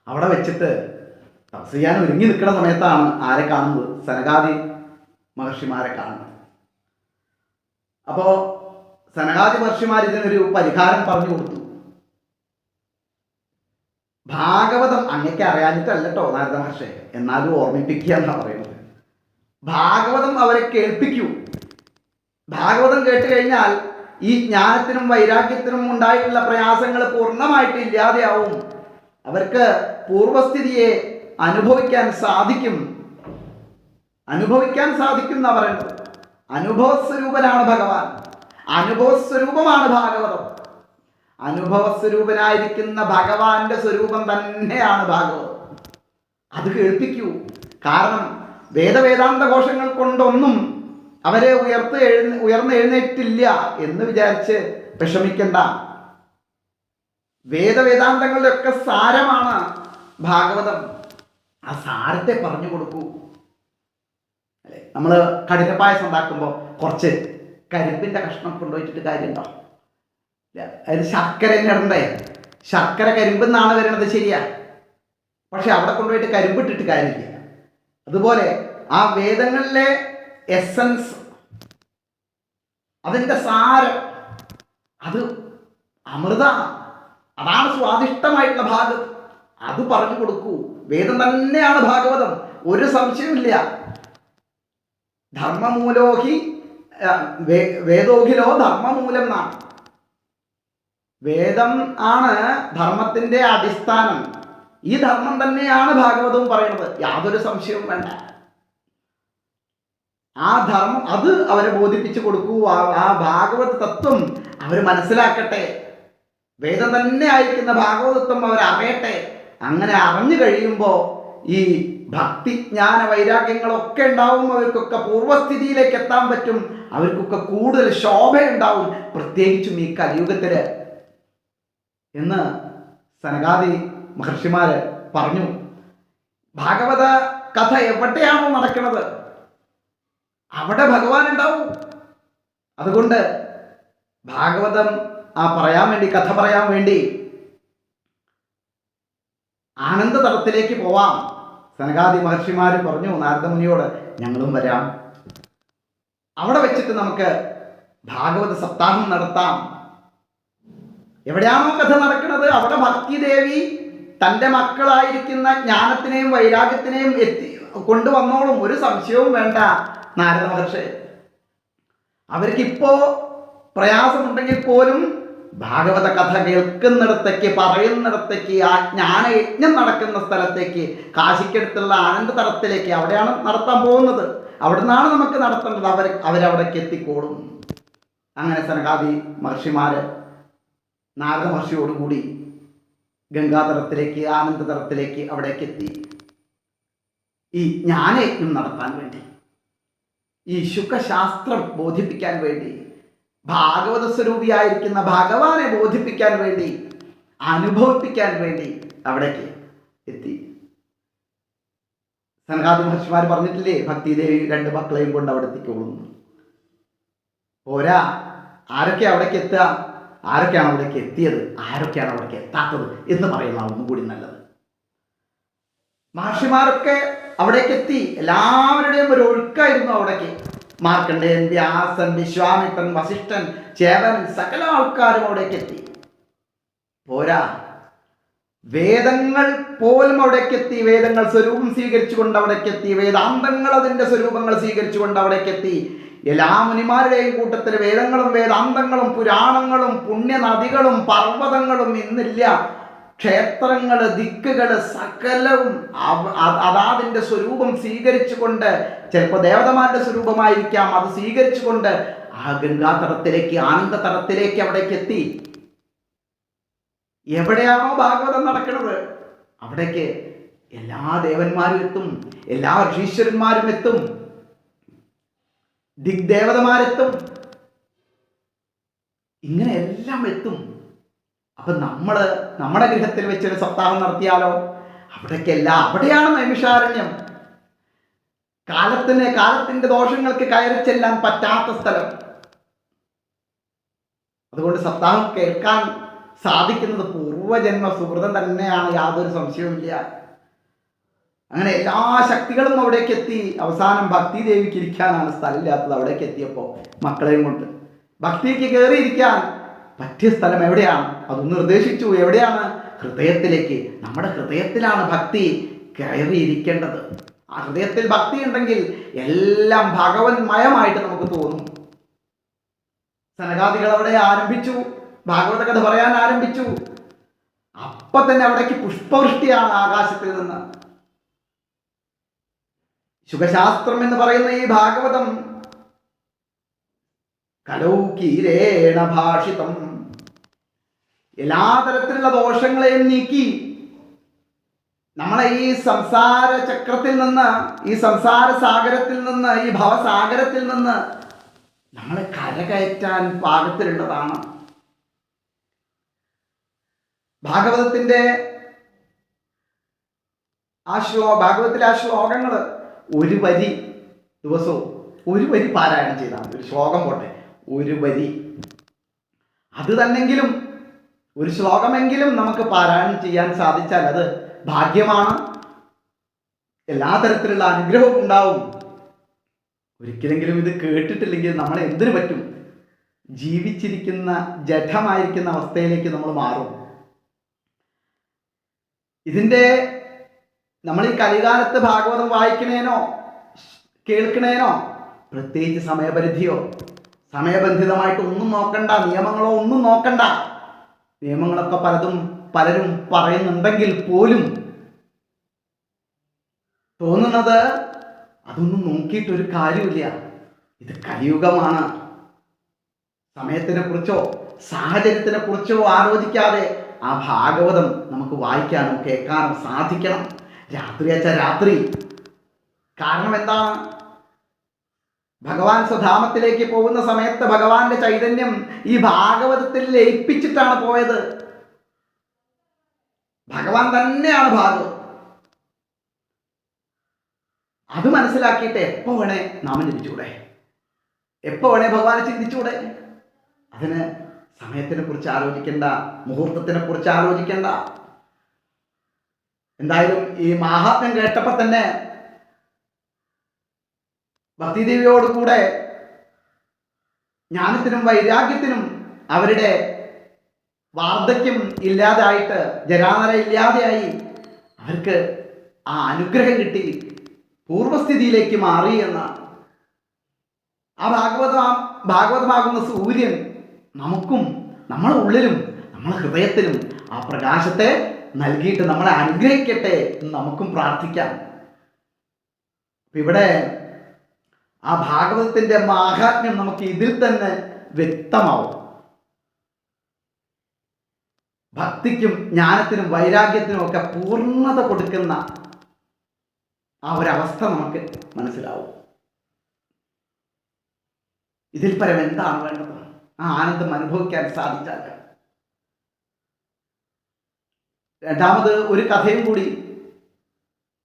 അവിടെ വെച്ചിട്ട് തപസ് ചെയ്യാൻ ഒരുങ്ങി നിൽക്കുന്ന സമയത്താണ് ആരെ കാണുന്നത്? സനകാദി മഹർഷിമാരെ കാണുന്നത്. അപ്പോൾ സനകാദി മഹർഷിമാർ ഇതിനൊരു പരിഹാരം പറഞ്ഞു കൊടുത്തു. ഭാഗവതം അങ്ങക്ക് അറിയാഞ്ഞിട്ടല്ല കേട്ടോ നാരദ മഹർഷി, എന്നാലും ഓർമ്മിപ്പിക്കുക എന്നാണ് പറയുന്നത്. ഭാഗവതം അവരെ കേൾപ്പിക്കൂ. ഭാഗവതം കേട്ട് കഴിഞ്ഞാൽ ഈ ജ്ഞാനത്തിനും വൈരാഗ്യത്തിനും ഉണ്ടായിട്ടുള്ള പ്രയാസങ്ങൾ പൂർണ്ണമായിട്ട് ഇല്ലാതെയാവും. അവർക്ക് പൂർവസ്ഥിതിയെ അനുഭവിക്കാൻ സാധിക്കും. അനുഭവിക്കാൻ സാധിക്കും എന്നാ പറയുന്നത്. അനുഭവസ്വരൂപനാണ് ഭഗവാൻ, അനുഭവസ്വരൂപമാണ് ഭാഗവതം. അനുഭവസ്വരൂപനായിരിക്കുന്ന ഭഗവാന്റെ സ്വരൂപം തന്നെയാണ് ഭാഗവതം. അത് കേൾപ്പിക്കൂ. കാരണം വേദവേദാന്ത ഘോഷങ്ങൾ കൊണ്ടൊന്നും അവരെ ഉയർന്നെഴുന്നേറ്റില്ല എന്ന് വിചാരിച്ച് വിഷമിക്കണ്ട. വേദവേദാന്തങ്ങളുടെ ഒക്കെ സാരമാണ് ഭാഗവതം. ആ സാരത്തെ പറഞ്ഞു കൊടുക്കൂ അല്ലെ? നമ്മൾ കഠിനപ്പായസം ഉണ്ടാക്കുമ്പോൾ കുറച്ച് കരിമ്പിൻ്റെ കഷ്ണം കൊണ്ടുപോയിട്ടിട്ട് കാര്യമുണ്ടോ? അതായത് ശർക്കര ഇടണ്ടേ? ശർക്കര കരിമ്പെന്നാണ് വരുന്നത്, ശരിയാ. പക്ഷെ അവിടെ കൊണ്ടുപോയിട്ട് കരിമ്പിട്ടിട്ട് കാര്യമില്ല. അതുപോലെ ആ വേദങ്ങളിലെ എസൻസ്, അതിൻ്റെ സാരം, അത് അമൃതാണ്. അതാണ് സ്വാദിഷ്ടമായിട്ടുള്ള ഭാഗം. അത് പറഞ്ഞു കൊടുക്കൂ. വേദം തന്നെയാണ് ഭാഗവതം, ഒരു സംശയമില്ല. ധർമ്മമൂലോഹി വേദോഖിലോ ധർമ്മമൂലം എന്നാണ്. വേദം ആണ് ധർമ്മത്തിൻ്റെ അടിസ്ഥാനം. ഈ ധർമ്മം തന്നെയാണ് ഭാഗവതവും പറയുന്നത്, യാതൊരു സംശയവും വേണ്ട. ആ ധർമ്മം അത് അവരെ ബോധിപ്പിച്ചു കൊടുക്കൂ. ആ ഭാഗവത തത്വം അവർ മനസ്സിലാക്കട്ടെ. വേദം തന്നെ ആയിരിക്കുന്ന ഭാഗവതത്വം അവരറിയട്ടെ. അങ്ങനെ അറിഞ്ഞു കഴിയുമ്പോൾ ഈ ഭക്തി ജ്ഞാന വൈരാഗ്യങ്ങളൊക്കെ ഉണ്ടാവും. അവർക്കൊക്കെ പൂർവ്വസ്ഥിതിയിലേക്ക് എത്താൻ പറ്റും. അവർക്കൊക്കെ കൂടുതൽ ശോഭയുണ്ടാവും, പ്രത്യേകിച്ചും ഈ കലിയുഗത്തിൽ എന്ന് സനകാദി മഹർഷിമാര് പറഞ്ഞു. ഭാഗവത കഥ എവിടെയാണോ നടക്കുന്നത് അവിടെ ഭഗവാൻ ഉണ്ടാവും. അതുകൊണ്ട് ഭാഗവതം പറയാൻ വേണ്ടി, കഥ പറയാൻ വേണ്ടി ആനന്ദതലത്തിലേക്ക് പോവാം. സനകാദി മഹർഷിമാർ പറഞ്ഞു നാരദമുനിയോട്, ഞങ്ങളും വരാം. അവിടെ വെച്ചിട്ട് നമുക്ക് ഭാഗവത സപ്താഹം നടത്താം. എവിടെയാണോ കഥ നടക്കുന്നത് അവിടെ ഭക്തിദേവി തൻ്റെ മക്കളായിരിക്കുന്ന ജ്ഞാനത്തിനെയും വൈരാഗ്യത്തിനെയും കൊണ്ടുവന്നോളും, ഒരു സംശയവും വേണ്ട. നാരദ മഹർഷി അവർക്കിപ്പോ പ്രയാസമുണ്ടെങ്കിൽ പോലും ഭാഗവത കഥ കേൾക്കുന്നിടത്തേക്ക്, പറയുന്നിടത്തേക്ക്, ആ ജ്ഞാനയജ്ഞം നടക്കുന്ന സ്ഥലത്തേക്ക്, കാശിക്കടുത്തുള്ള ആനന്ദതലത്തിലേക്ക്, അവിടെയാണ് നടത്താൻ പോകുന്നത്. അവിടെ നിന്നാണ് നമുക്ക് നടത്തേണ്ടത്. അവരവിടേക്ക് എത്തിക്കോളും. അങ്ങനെ സനകാദി മഹർഷിമാര് നാരദ മഹർഷിയോടുകൂടി ഗംഗാതലത്തിലേക്ക്, ആനന്ദതലത്തിലേക്ക് അവിടേക്ക് എത്തി. ഈ ജ്ഞാനയജ്ഞം നടത്താൻ വേണ്ടി, ഈ ശുഖശാസ്ത്രം ബോധിപ്പിക്കാൻ വേണ്ടി, ഭാഗവത സ്വരൂപിയായിരിക്കുന്ന ഭഗവാനെ ബോധിപ്പിക്കാൻ വേണ്ടി, അനുഭവിപ്പിക്കാൻ വേണ്ടി അവിടേക്ക് എത്തി. സനകാദി മഹർഷിമാർ പറഞ്ഞിട്ടില്ലേ, ഭക്തിദേവി 2 മക്കളെയും കൊണ്ട് അവിടെ എത്തിക്കോളുന്നു. പോരാ, ആരൊക്കെ അവിടേക്ക് എത്തുക, ആരൊക്കെയാണ് അവിടേക്ക് എത്തിയത്, ആരൊക്കെയാണ് അവിടേക്ക് എത്താത്തത് എന്ന് പറയുന്നതാണ് ഒന്നും കൂടി നല്ലത്. മഹർഷിമാരൊക്കെ അവിടേക്ക് എത്തി. എല്ലാവരുടെയും ഒരു ഒഴുക്കായിരുന്നു അവിടേക്ക്. മാർക്കണ്ഡേയൻ, വ്യാസൻ, വിശ്വാമിത്രൻ, വസിഷ്ഠൻ, ചേവൻ, സകല ആൾക്കാരും അവിടേക്ക് എത്തി. പോരാ, വേദങ്ങൾ പോലും അവിടേക്ക് എത്തി. വേദങ്ങൾ സ്വരൂപം സ്വീകരിച്ചുകൊണ്ട് അവിടേക്ക് എത്തി. വേദാന്തങ്ങൾ അതിൻ്റെ സ്വരൂപങ്ങൾ സ്വീകരിച്ചുകൊണ്ട് അവിടേക്ക് എത്തി. എല്ലാ മുനിമാരുടെയും കൂട്ടത്തിൽ വേദങ്ങളും വേദാന്തങ്ങളും പുരാണങ്ങളും പുണ്യനദികളും പർവ്വതങ്ങളും ഇന്നില്ല. ക്ഷേത്രങ്ങള്, ദിക്കുകള് സകലവും അതാതിൻ്റെ സ്വരൂപം സ്വീകരിച്ചുകൊണ്ട്, ചിലപ്പോൾ ദേവതമാരുടെ സ്വരൂപമായിരിക്കാം, അത് സ്വീകരിച്ചുകൊണ്ട് ആ ഗംഗാതടത്തിലേക്ക്, ആനന്ദതടത്തിലേക്ക് അവിടേക്ക് എത്തി. എവിടെയാണോ ഭാഗവതം നടക്കുന്നത് അവിടേക്ക് എല്ലാ ദേവന്മാരും എത്തും, എല്ലാ ഋഷീശ്വരന്മാരും എത്തും, ദിഗ്ദേവതമാരെത്തും, ഇങ്ങനെ എല്ലാം എത്തും. അപ്പൊ നമ്മുടെ ഗൃഹത്തിൽ വെച്ചൊരു സപ്താഹം നടത്തിയാലോ? അവിടെയാണ് നൈമിഷാരണ്യം. കാലത്തിന്റെ ദോഷങ്ങൾക്ക് കയറി ചെല്ലാൻ പറ്റാത്ത സ്ഥലം. അതുകൊണ്ട് സപ്താഹം കേൾക്കാൻ സാധിക്കുന്നത് പൂർവജന്മ സുഹൃതം തന്നെയാണ്, യാതൊരു സംശയവുമില്ല. അങ്ങനെ എല്ലാ ശക്തികളും അവിടേക്ക് എത്തി. അവസാനം ഭക്തി ദേവിക്ക് ഇരിക്കാനാണ് സ്ഥലമില്ലാത്തത്. അവിടേക്ക് എത്തിയപ്പോൾ മക്കളെയും കൊണ്ട് ഭക്തിക്ക് കയറിയിരിക്കാൻ പറ്റിയ സ്ഥലം എവിടെയാണ്? അത് നിർദ്ദേശിച്ചു. എവിടെയാണ്? ഹൃദയത്തിലേക്ക്. നമ്മുടെ ഹൃദയത്തിലാണ് ഭക്തി കയറിയിരിക്കേണ്ടത്. ആ ഹൃദയത്തിൽ ഭക്തി ഉണ്ടെങ്കിൽ എല്ലാം ഭഗവന്മയമായിട്ട് നമുക്ക് തോന്നും. സനകാദികൾ അവിടെ ആരംഭിച്ചു, ഭാഗവത കഥ പറയാൻ ആരംഭിച്ചു. അപ്പൊ തന്നെ അവിടേക്ക് പുഷ്പവൃഷ്ടിയാണ് ആകാശത്തിൽ നിന്ന്. ശുഖശാസ്ത്രം എന്ന് പറയുന്ന ഈ ഭാഗവതം കലൗകീരേണ ഭാഷിതം, എല്ലാ തരത്തിലുള്ള ദോഷങ്ങളെയും നീക്കി നമ്മളെ ഈ സംസാര ചക്രത്തിൽ നിന്ന്, ഈ സംസാര സാഗരത്തിൽ നിന്ന്, ഈ ഭവസാഗരത്തിൽ നിന്ന് നമ്മളെ കരകയറ്റാൻ പാകത്തിലുള്ളതാണ്. ഭാഗവതത്തിലെ ആ ശ്ലോകങ്ങൾ ഒരു വരി ദിവസവും ഒരു വരി പാരായണം ചെയ്താൽ, ഒരു ശ്ലോകം പോട്ടെ, ഒരു വരി, അത് തന്നെങ്കിലും ഒരു ശ്ലോകമെങ്കിലും നമുക്ക് പാരായണം ചെയ്യാൻ സാധിച്ചാൽ അത് ഭാഗ്യമാണ്. എല്ലാ തരത്തിലുള്ള അനുഗ്രഹവും ഉണ്ടാവും. ഒരിക്കലെങ്കിലും ഇത് കേട്ടിട്ടില്ലെങ്കിൽ നമ്മൾ എന്തിനു പറ്റും? ജീവിച്ചിരിക്കുന്ന ജഡമായിരിക്കുന്ന അവസ്ഥയിലേക്ക് നമ്മൾ മാറും. നമ്മൾ ഈ കലികാലത്ത് ഭാഗവതം വായിക്കണേനോ കേൾക്കണേനോ പ്രത്യേകിച്ച് സമയപരിധിയോ സമയബന്ധിതമായിട്ട് ഒന്നും നോക്കണ്ട, നിയമങ്ങളോ ഒന്നും നോക്കണ്ട. നിയമങ്ങളൊക്കെ പലരും പറയുന്നുണ്ടെങ്കിൽ പോലും തോന്നുന്നത് അതൊന്നും നോക്കിയിട്ടൊരു കാര്യമില്ല. ഇത് കലിയുഗമാണ്. സമയത്തിനെ കുറിച്ചോ സാഹചര്യത്തിനെ കുറിച്ചോ ആലോചിക്കാതെ ആ ഭാഗവതം നമുക്ക് വായിക്കാനോ കേൾക്കാനോ സാധിക്കണം. രാത്രി വെച്ചാൽ രാത്രി. കാരണം എന്താണ്? ഭഗവാൻ സ്വധാമത്തിലേക്ക് പോകുന്ന സമയത്ത് ഭഗവാന്റെ ചൈതന്യം ഈ ഭാഗവതത്തിൽ ലയിപ്പിച്ചിട്ടാണ് പോയത്. ഭഗവാൻ തന്നെയാണ് ഭാഗവതം. അത് മനസ്സിലാക്കിയിട്ട് എപ്പോ വേണേ നാമം ജപിച്ചൂടെ, എപ്പോ വേണേ ഭഗവാനെ ചിന്തിച്ചൂടെ. അതിന് സമയത്തിനെ കുറിച്ച് ആലോചിക്കേണ്ട, മുഹൂർത്തത്തിനെ കുറിച്ച് ആലോചിക്കേണ്ട. എന്തായാലും ഈ മാഹാത്മ്യം കേട്ടപ്പോ തന്നെ ഭക്തിദേവിയോടുകൂടെ ജ്ഞാനത്തിനും വൈരാഗ്യത്തിനും അവരുടെ വാർദ്ധക്യം ഇല്ലാതായിട്ട്, ജരാനര ഇല്ലാതെയായി, അവർക്ക് ആ അനുഗ്രഹം കിട്ടി, പൂർവസ്ഥിതിയിലേക്ക് മാറി എന്നാണ്. ആ ഭാഗവതമാകുന്ന സൂര്യൻ നമുക്കും നമ്മുടെ ഉള്ളിലും നമ്മുടെ ഹൃദയത്തിലും ആ പ്രകാശത്തെ നൽകിയിട്ട് നമ്മളെ അനുഗ്രഹിക്കട്ടെ എന്ന് നമുക്കും പ്രാർത്ഥിക്കാം. ഇവിടെ ആ ഭാഗവതത്തിന്റെ മാഹാത്മ്യം നമുക്ക് ഇതിൽ തന്നെ വ്യക്തമാവും. ഭക്തിക്കും ജ്ഞാനത്തിനും വൈരാഗ്യത്തിനും ഒക്കെ പൂർണ്ണത കൊടുക്കുന്ന ആ ഒരവസ്ഥ നമുക്ക് മനസ്സിലാവും. ഇതിൽ പരം എന്താണ് വേണ്ടത്? ആ ആനന്ദം അനുഭവിക്കാൻ സാധിച്ചാൽ. രണ്ടാമത് ഒരു കഥയും കൂടി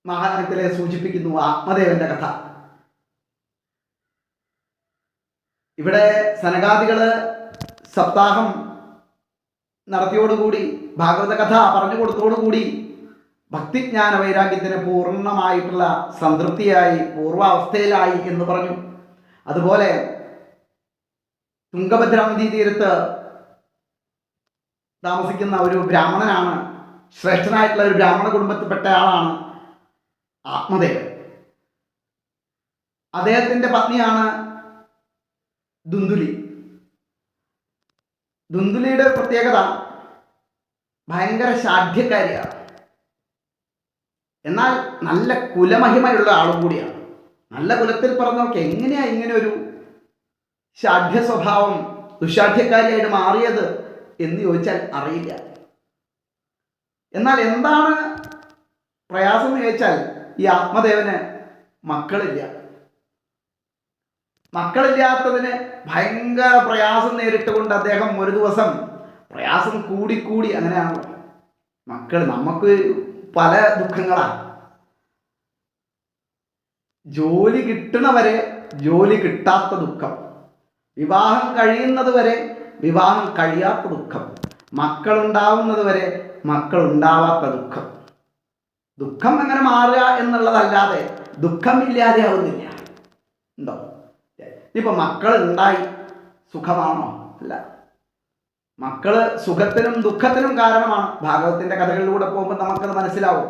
മഹാത്മ്യത്തിലെ സൂചിപ്പിക്കുന്നു, ആത്മദേവന്റെ കഥ. ഇവിടെ സനകാദികള് സപ്താഹം നടത്തിയോടുകൂടി, ഭാഗവത കഥ പറഞ്ഞു കൊടുത്തോടുകൂടി ഭക്തിജ്ഞാന വൈരാഗ്യത്തിന് പൂർണ്ണമായിട്ടുള്ള സംതൃപ്തിയായി, പൂർവാവസ്ഥയിലായി എന്ന് പറഞ്ഞു. അതുപോലെ തുംഗഭദ്ര നദീ തീരത്ത് താമസിക്കുന്ന ഒരു ബ്രാഹ്മണനാണ്, ശ്രേഷ്ഠനായിട്ടുള്ള ഒരു ബ്രാഹ്മണ കുടുംബത്തിൽപ്പെട്ട ആളാണ് ആത്മദേവൻ. അദ്ദേഹത്തിന്റെ പത്നിയാണ് ദുന്ദുലി. ദുന്ദുലിയുടെ പ്രത്യേകത, ഭയങ്കര ശാഠ്യക്കാരിയാണ്. എന്നാൽ നല്ല കുലമഹിമയുള്ള ആളും കൂടിയാണ്. നല്ല കുലത്തിൽ പറഞ്ഞവർക്ക് എങ്ങനെയാ ഇങ്ങനെ ഒരു ശാഠ്യ സ്വഭാവം, ദുശാഠ്യക്കാരിയായിട്ട് മാറിയത് എന്ന് ചോദിച്ചാൽ അറിയില്ല. എന്നാൽ എന്താണ് പ്രയാസം എന്ന് ചോദിച്ചാൽ ഈ ആത്മദേവന് മക്കളില്ല. മക്കളില്ലാത്തതിന് ഭയങ്കര പ്രയാസം നേരിട്ടുകൊണ്ട് അദ്ദേഹം ഒരു ദിവസം പ്രയാസം കൂടിക്കൂടി, അങ്ങനെയാണല്ലോ മക്കൾ, നമുക്ക് പല ദുഃഖങ്ങളാണ്. ജോലി കിട്ടണവരെ ജോലി കിട്ടാത്ത ദുഃഖം, വിവാഹം കഴിയുന്നത് വരെ വിവാഹം കഴിയാത്ത ദുഃഖം, മക്കളുണ്ടാവുന്നത് വരെ മക്കളുണ്ടാവാത്ത ദുഃഖം. ദുഃഖം അങ്ങനെ മാറുക എന്നുള്ളതല്ലാതെ ദുഃഖമില്ലാതെ ആവുന്നില്ല. ഉണ്ടോ? ഇനിയിപ്പോൾ മക്കൾ ഉണ്ടായി സുഖമാണോ? അല്ല. മക്കള് സുഖത്തിനും ദുഃഖത്തിനും കാരണമാണ്. ഭാഗവത്തിന്റെ കഥകളിലൂടെ പോകുമ്പോൾ നമുക്കത് മനസ്സിലാവും.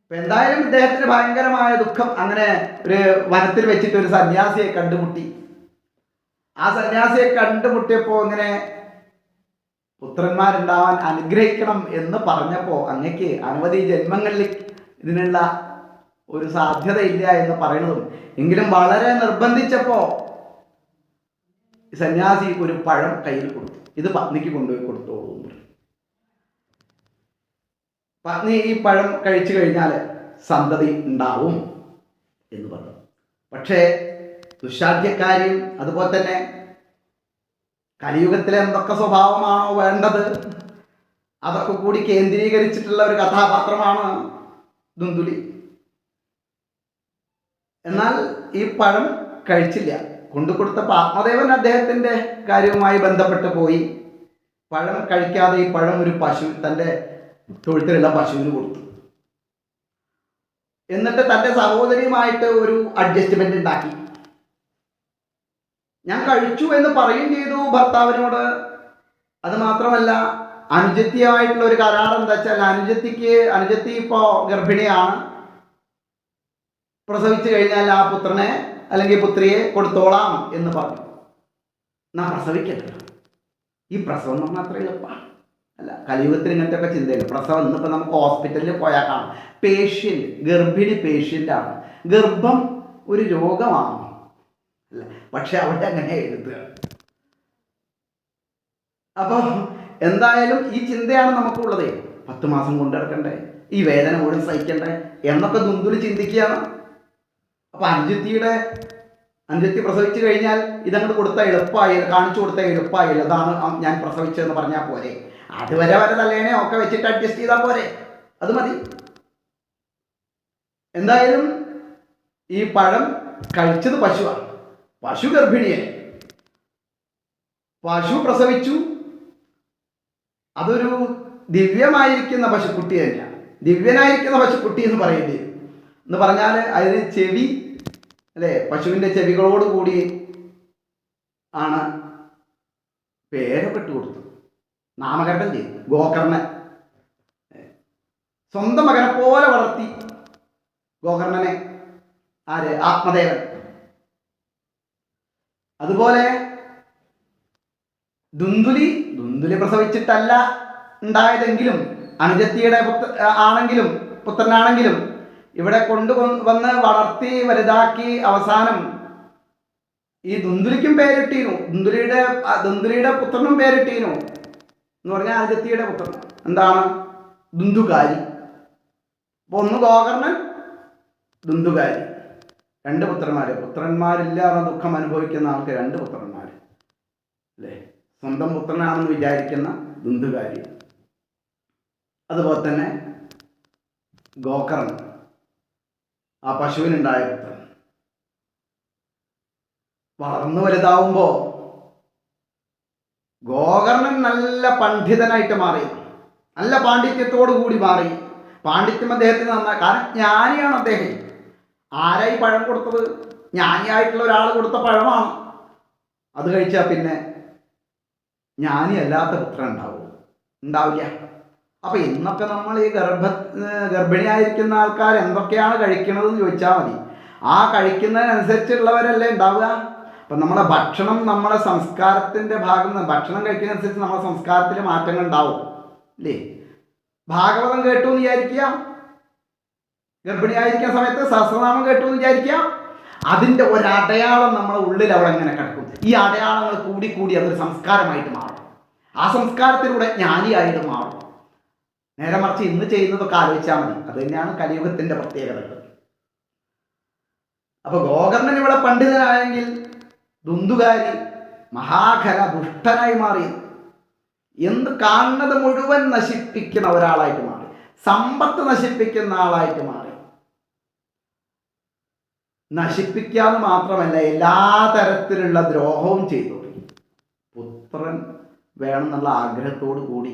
ഇപ്പൊ എന്തായാലും ഇദ്ദേഹത്തിന് ഭയങ്കരമായ ദുഃഖം. അങ്ങനെ ഒരു വനത്തിൽ വെച്ചിട്ട് ഒരു സന്യാസിയെ കണ്ടുമുട്ടി. ആ സന്യാസിയെ കണ്ടുമുട്ടിയപ്പോൾ ഇങ്ങനെ പുത്രന്മാരുണ്ടാവാൻ അനുഗ്രഹിക്കണം എന്ന് പറഞ്ഞപ്പോൾ അങ്ങക്ക് അനവധി ജന്മങ്ങളിൽ ഇതിനുള്ള ഒരു സാധ്യതയില്ല എന്ന് പറയുന്നതും, എങ്കിലും വളരെ നിർബന്ധിച്ചപ്പോൾ സന്യാസി ഒരു പഴം കയ്യിൽ കൊടുത്തു. ഇത് പത്നിക്ക് കൊണ്ടുപോയി കൊടുത്തോളൂ. പത്നി ഈ പഴം കഴിച്ചു കഴിഞ്ഞാൽ സന്തതി ഉണ്ടാവും എന്ന് പറഞ്ഞു. പക്ഷേ ദുശാഠ്യക്കാരിയും അതുപോലെ തന്നെ കലിയുഗത്തിലെ എന്തൊക്കെ സ്വഭാവമാണോ വേണ്ടത് അതൊക്കെ കൂടി കേന്ദ്രീകരിച്ചിട്ടുള്ള ഒരു കഥാപാത്രമാണ് ദുന്ദുലി. എന്നാൽ ഈ പഴം കഴിച്ചില്ല. കൊണ്ടുകൊടുത്തപ്പോൾ ആത്മദേവൻ അദ്ദേഹത്തിൻ്റെ കാര്യവുമായി ബന്ധപ്പെട്ട് പോയി. പഴം കഴിക്കാതെ ഈ പഴം ഒരു പശു, തൻ്റെ തൊഴുത്തിലുള്ള പശുവിന് കൊടുത്തു. എന്നിട്ട് തൻ്റെ സഹോദരിയുമായിട്ട് ഒരു അഡ്ജസ്റ്റ്മെന്റ് ഉണ്ടാക്കി. ഞാൻ കഴിച്ചു എന്ന് പറയുകയും ചെയ്തു ഭർത്താവിനോട്. അത് മാത്രമല്ല, അനുജത്തിയുമായിട്ടുള്ള ഒരു കരാർ എന്താ വെച്ചാൽ, അനുജത്തി ഇപ്പോൾ ഗർഭിണിയാണ്. പ്രസവിച്ചു കഴിഞ്ഞാൽ ആ പുത്രനെ അല്ലെങ്കിൽ പുത്രിയെ കൊടുത്തോളാം എന്ന് പറഞ്ഞു. നാം പ്രസവിക്കല്ലോ. ഈ പ്രസവം എന്ന് പറഞ്ഞാൽ അത്ര എളുപ്പമാണ് അല്ല. കലിയുഗത്തിൽ ഇങ്ങനത്തെ ഒക്കെ ചിന്തയില്ല. പ്രസവം ഇന്നിപ്പോൾ നമുക്ക് ഹോസ്പിറ്റലിൽ പോയാൽ കാണാം. പേഷ്യൻ്റ്, ഗർഭിണി പേഷ്യൻ്റാണ്. ഗർഭം ഒരു രോഗമാണ് അല്ല, പക്ഷെ അവിടെ അങ്ങനെ എഴുതുകയാണ്. അപ്പോൾ എന്തായാലും ഈ ചിന്തയാണ് നമുക്കുള്ളത്. 10 മാസം കൊണ്ട് നടക്കണ്ടേ, ഈ വേദന മുഴുവൻ സഹിക്കണ്ടേ എന്നൊക്കെ ദുന്ദുലി ചിന്തിക്കുകയാണ്. അപ്പോൾ അനുജത്തി പ്രസവിച്ചു കഴിഞ്ഞാൽ ഇതങ്ങോട്ട് കൊടുത്താൽ എളുപ്പമായില്ല, കാണിച്ചു കൊടുത്താൽ എളുപ്പമായില്ല, അതാണ് ഞാൻ പ്രസവിച്ചതെന്ന് പറഞ്ഞാൽ പോരെ. അതുവരെ വരെ തലേനെ ഒക്കെ വെച്ചിട്ട് അഡ്ജസ്റ്റ് ചെയ്താൽ പോരെ, അത് മതി. എന്തായാലും ഈ പഴം കഴിച്ചത് പശുവാണ്. പശു ഗർഭിണിയായി, പശു പ്രസവിച്ചു. അതൊരു ദിവ്യമായിരിക്കുന്ന പശുക്കുട്ടി തന്നെയാണ്. ദിവ്യനായിരിക്കുന്ന പശുക്കുട്ടി എന്ന് പറയേണ്ടി വരും. എന്ന് പറഞ്ഞാൽ അതിന് ചെവി അല്ലേ, പശുവിൻ്റെ ചെവികളോട് കൂടി ആണ് പേരൊക്കെ ഇട്ട് കൊടുത്തു, നാമകരണം ചെയ്തു. ഗോകർണൻ സ്വന്തം മകനെ പോലെ വളർത്തി. ഗോകർണനെ ആര്? ആത്മദേവൻ. അതുപോലെ ദുന്ദുലി പ്രസവിച്ചിട്ടല്ല ഉണ്ടായതെങ്കിലും, അനുജത്തിയുടെ പുത്രനാണെങ്കിലും ഇവിടെ കൊണ്ടുവന്ന് വളർത്തി വലുതാക്കി അവസാനം ഈ ദുന്ദുലിക്കും പേരിട്ടീനു. ദുന്ദുലിയുടെ പുത്രനും പേരിട്ടീനു എന്ന് പറഞ്ഞാൽ അനുജത്തിയുടെ പുത്രൻ. എന്താണ്? ദുന്ദുകാരി. അപ്പോൾ ഒന്ന് ഗോകർണൻ, ദുന്ദുകാരി. 2 പുത്രന്മാരില്ലാതെ ദുഃഖം അനുഭവിക്കുന്ന ആൾക്ക് 2 പുത്രന്മാർ അല്ലേ. സ്വന്തം പുത്രനാണെന്ന് വിചാരിക്കുന്ന ദുന്ദുകാരി. അതുപോലെ തന്നെ ഗോകർണൻ, ആ പശുവിനുണ്ടായ പുത്രൻ. വളർന്നു വലുതാവുമ്പോൾ ഗോകർണൻ നല്ല പണ്ഡിതനായിട്ട് മാറി, നല്ല പാണ്ഡിത്യത്തോടു കൂടി മാറി. പാണ്ഡിത്യം അദ്ദേഹത്തിന് നന്നായി, കാരണം ജ്ഞാനിയാണ് അദ്ദേഹം. ആരായി പഴം കൊടുത്തത്? ജ്ഞാനിയായിട്ടുള്ള ഒരാൾ കൊടുത്ത പഴമാണ്. അത് കഴിച്ചാൽ പിന്നെ ജ്ഞാനിയല്ലാത്ത പുത്രൻ ഉണ്ടാവില്ല. അപ്പം ഇന്നൊക്കെ നമ്മൾ ഈ ഗർഭിണിയായിരിക്കുന്ന ആൾക്കാർ എന്തൊക്കെയാണ് കഴിക്കണതെന്ന് ചോദിച്ചാൽ മതി. ആ കഴിക്കുന്നതിനനുസരിച്ചുള്ളവരല്ലേ ഉണ്ടാവുക. അപ്പം നമ്മളെ ഭക്ഷണം, നമ്മളെ സംസ്കാരത്തിൻ്റെ ഭാഗം. ഭക്ഷണം കഴിക്കുന്നതനുസരിച്ച് നമ്മളെ സംസ്കാരത്തിൽ മാറ്റങ്ങൾ ഉണ്ടാവും. അല്ലേ? ഭാഗവതം കേട്ടു എന്ന് വിചാരിക്കുക, ഗർഭിണിയായിരിക്കുന്ന സമയത്ത് സഹസ്രനാമം കേട്ടു എന്ന് വിചാരിക്കുക, അതിൻ്റെ ഒരടയാളം നമ്മളെ ഉള്ളിൽ അവിടെ എങ്ങനെ കിടക്കും. ഈ അടയാളങ്ങൾ കൂടി കൂടി അതൊരു സംസ്കാരമായിട്ട് മാറും. ആ സംസ്കാരത്തിലൂടെ ജ്ഞാനിയായിട്ട് മാറും. നേരെ മറിച്ച് ഇന്ന് ചെയ്യുന്നതൊക്കെ ആലോചിച്ചാൽ മതി. അത് തന്നെയാണ് കലിയുഗത്തിൻ്റെ പ്രത്യേകതകൾ. അപ്പൊ ഗോകർണൻ ഇവിടെ പണ്ഡിതനായെങ്കിൽ ദുന്ദുകാരി മഹാഖര ദുഷ്ടനായി മാറി. എന്ത് കാണുന്നത് മുഴുവൻ നശിപ്പിക്കുന്ന ഒരാളായിട്ട് മാറി. സമ്പത്ത് നശിപ്പിക്കുന്ന ആളായിട്ട് മാറി. നശിപ്പിക്കാന്ന് മാത്രമല്ല, എല്ലാ തരത്തിലുള്ള ദ്രോഹവും ചെയ്തു. പുത്രൻ വേണമെന്നുള്ള ആഗ്രഹത്തോടു കൂടി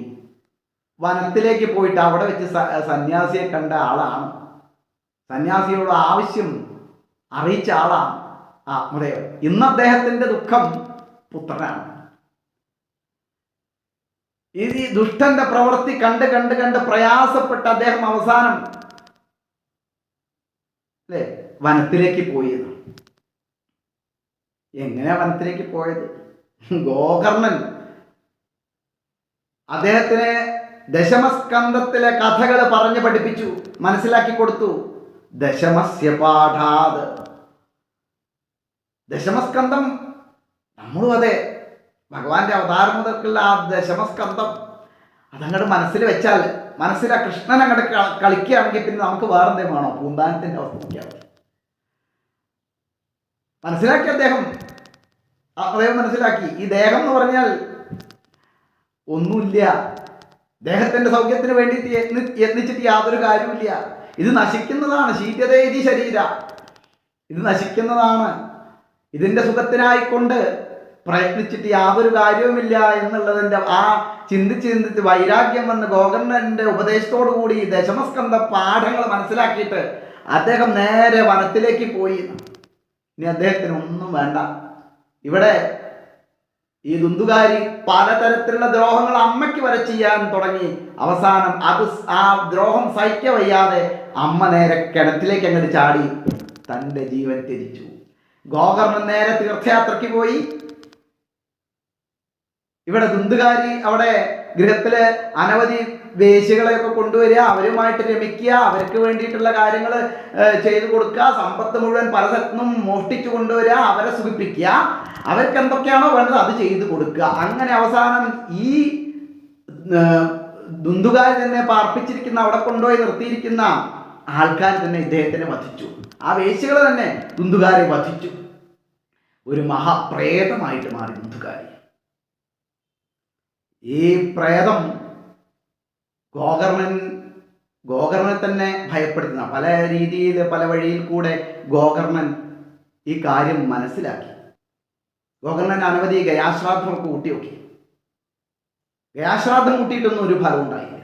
വനത്തിലേക്ക് പോയിട്ട് അവിടെ വെച്ച് സന്യാസിയെ കണ്ട ആളാണ്. സന്യാസിയോട് ആവശ്യം അറിയിച്ച ആളാണ് ആത്മദേവൻ. ഇന്ന് അദ്ദേഹത്തിന്റെ ദുഃഖം പുത്രനാണ്. ഈ ദുഷ്ടന്റെ പ്രവൃത്തി കണ്ട് കണ്ട് കണ്ട് പ്രയാസപ്പെട്ട് അദ്ദേഹം അവസാനം അല്ലേ വനത്തിലേക്ക് പോയത്. എങ്ങനെയാ വനത്തിലേക്ക് പോയത്? ഗോകർണൻ അദ്ദേഹത്തിന് ദശമസ്കന്ധത്തിലെ കഥകൾ പറഞ്ഞു പഠിപ്പിച്ചു, മനസ്സിലാക്കി കൊടുത്തു. ദശമസ്യ പാഠാത്. ദശമസ്കന്ധം നമ്മളും അതെ, ഭഗവാന്റെ അവതാരം മുതൽക്കുള്ള ആ ദശമസ്കന്ധം അതങ്ങോട്ട് മനസ്സിൽ വെച്ചാൽ, മനസ്സിൽ ആ കൃഷ്ണൻ അങ്ങോട്ട് കളിക്കുകയാണെങ്കിൽ പിന്നെ നമുക്ക് വേറെന്തേലും വേണോ? പൂന്താനത്തിന്റെ അവസ്ഥ നോക്കിയാൽ മനസ്സിലാക്കി അദ്ദേഹം മനസ്സിലാക്കി. ഈ ദേഹം എന്ന് പറഞ്ഞാൽ ഒന്നുമില്ല. ദേഹത്തിന്റെ സൗഖ്യത്തിന് വേണ്ടി യത്നിച്ചിട്ട് യാതൊരു കാര്യമില്ല. ഇത് നശിക്കുന്നതാണ്. ശീര്യതേതി ശരീര, ഇത് നശിക്കുന്നതാണ്. ഇതിന്റെ സുഖത്തിനായിക്കൊണ്ട് പ്രയത്നിച്ചിട്ട് യാതൊരു കാര്യവുമില്ല എന്നുള്ളതിൻ്റെ ആ ചിന്തിച്ച് വൈരാഗ്യം വന്ന് ഗോകർണന്റെ ഉപദേശത്തോടു കൂടി ദശമസ്കന്ധ പാഠങ്ങൾ മനസ്സിലാക്കിയിട്ട് അദ്ദേഹം നേരെ വനത്തിലേക്ക് പോയി. ഇനി അദ്ദേഹത്തിന് ഒന്നും വേണ്ട. ഇവിടെ ഈ ദുന്ദുകാരി പലതരത്തിലുള്ള ദ്രോഹങ്ങൾ അമ്മയ്ക്ക് വരെ ചെയ്യാൻ തുടങ്ങി. അവസാനം ആ ദ്രോഹം സഹിക്കവയ്യാതെ അമ്മ നേരെ കിണറ്റിലേക്ക് അങ്ങോട്ട് ചാടി തൻ്റെ ജീവൻ ത്യജിച്ചു. ഗോകർണൻ നേരെ തീർത്ഥയാത്രയ്ക്ക് പോയി. ഇവിടെ ദുന്ദുകാരി അവിടെ ഗൃഹത്തിലെ അനവധി വേശ്യകളെയൊക്കെ കൊണ്ടുവരിക, അവരുമായിട്ട് രമിക്കുക, അവർക്ക് വേണ്ടിയിട്ടുള്ള കാര്യങ്ങൾ ചെയ്തു കൊടുക്കുക, സമ്പത്ത് മുഴുവൻ പല സ്ഥലത്തുനിന്നും മോഷ്ടിച്ചു കൊണ്ടുവരിക, അവരെ സുഖിപ്പിക്കുക, അവർക്ക് എന്തൊക്കെയാണോ വേണ്ടത് അത് ചെയ്തു കൊടുക്കുക. അങ്ങനെ അവസാനം ഈ ദുന്ദുകാരി തന്നെ പാർപ്പിച്ചിരിക്കുന്ന, അവിടെ കൊണ്ടുപോയി നിർത്തിയിരിക്കുന്ന ആൾക്കാർ തന്നെ ഇദ്ദേഹത്തിനെ വധിച്ചു. ആ വേശ്യകൾ തന്നെ ദുന്ദുകാരെ വധിച്ചു. ഒരു മഹാപ്രേതമായിട്ട് മാറി ദുന്ദുകാരി. ഈ പ്രേതം ഗോകർണനെ തന്നെ ഭയപ്പെടുത്തുന്ന പല രീതിയിൽ, പല വഴിയിൽ കൂടെ ഗോകർണൻ ഈ കാര്യം മനസ്സിലാക്കി. ഗോകർണൻ അനവധി ഗയാശ്രാദ്ധമൊക്കെ കൂട്ടിയൊക്കെ. ഗയാശ്രാദ്ധം കൂട്ടിയിട്ടൊന്നും ഒരു ഫലം ഉണ്ടായില്ല.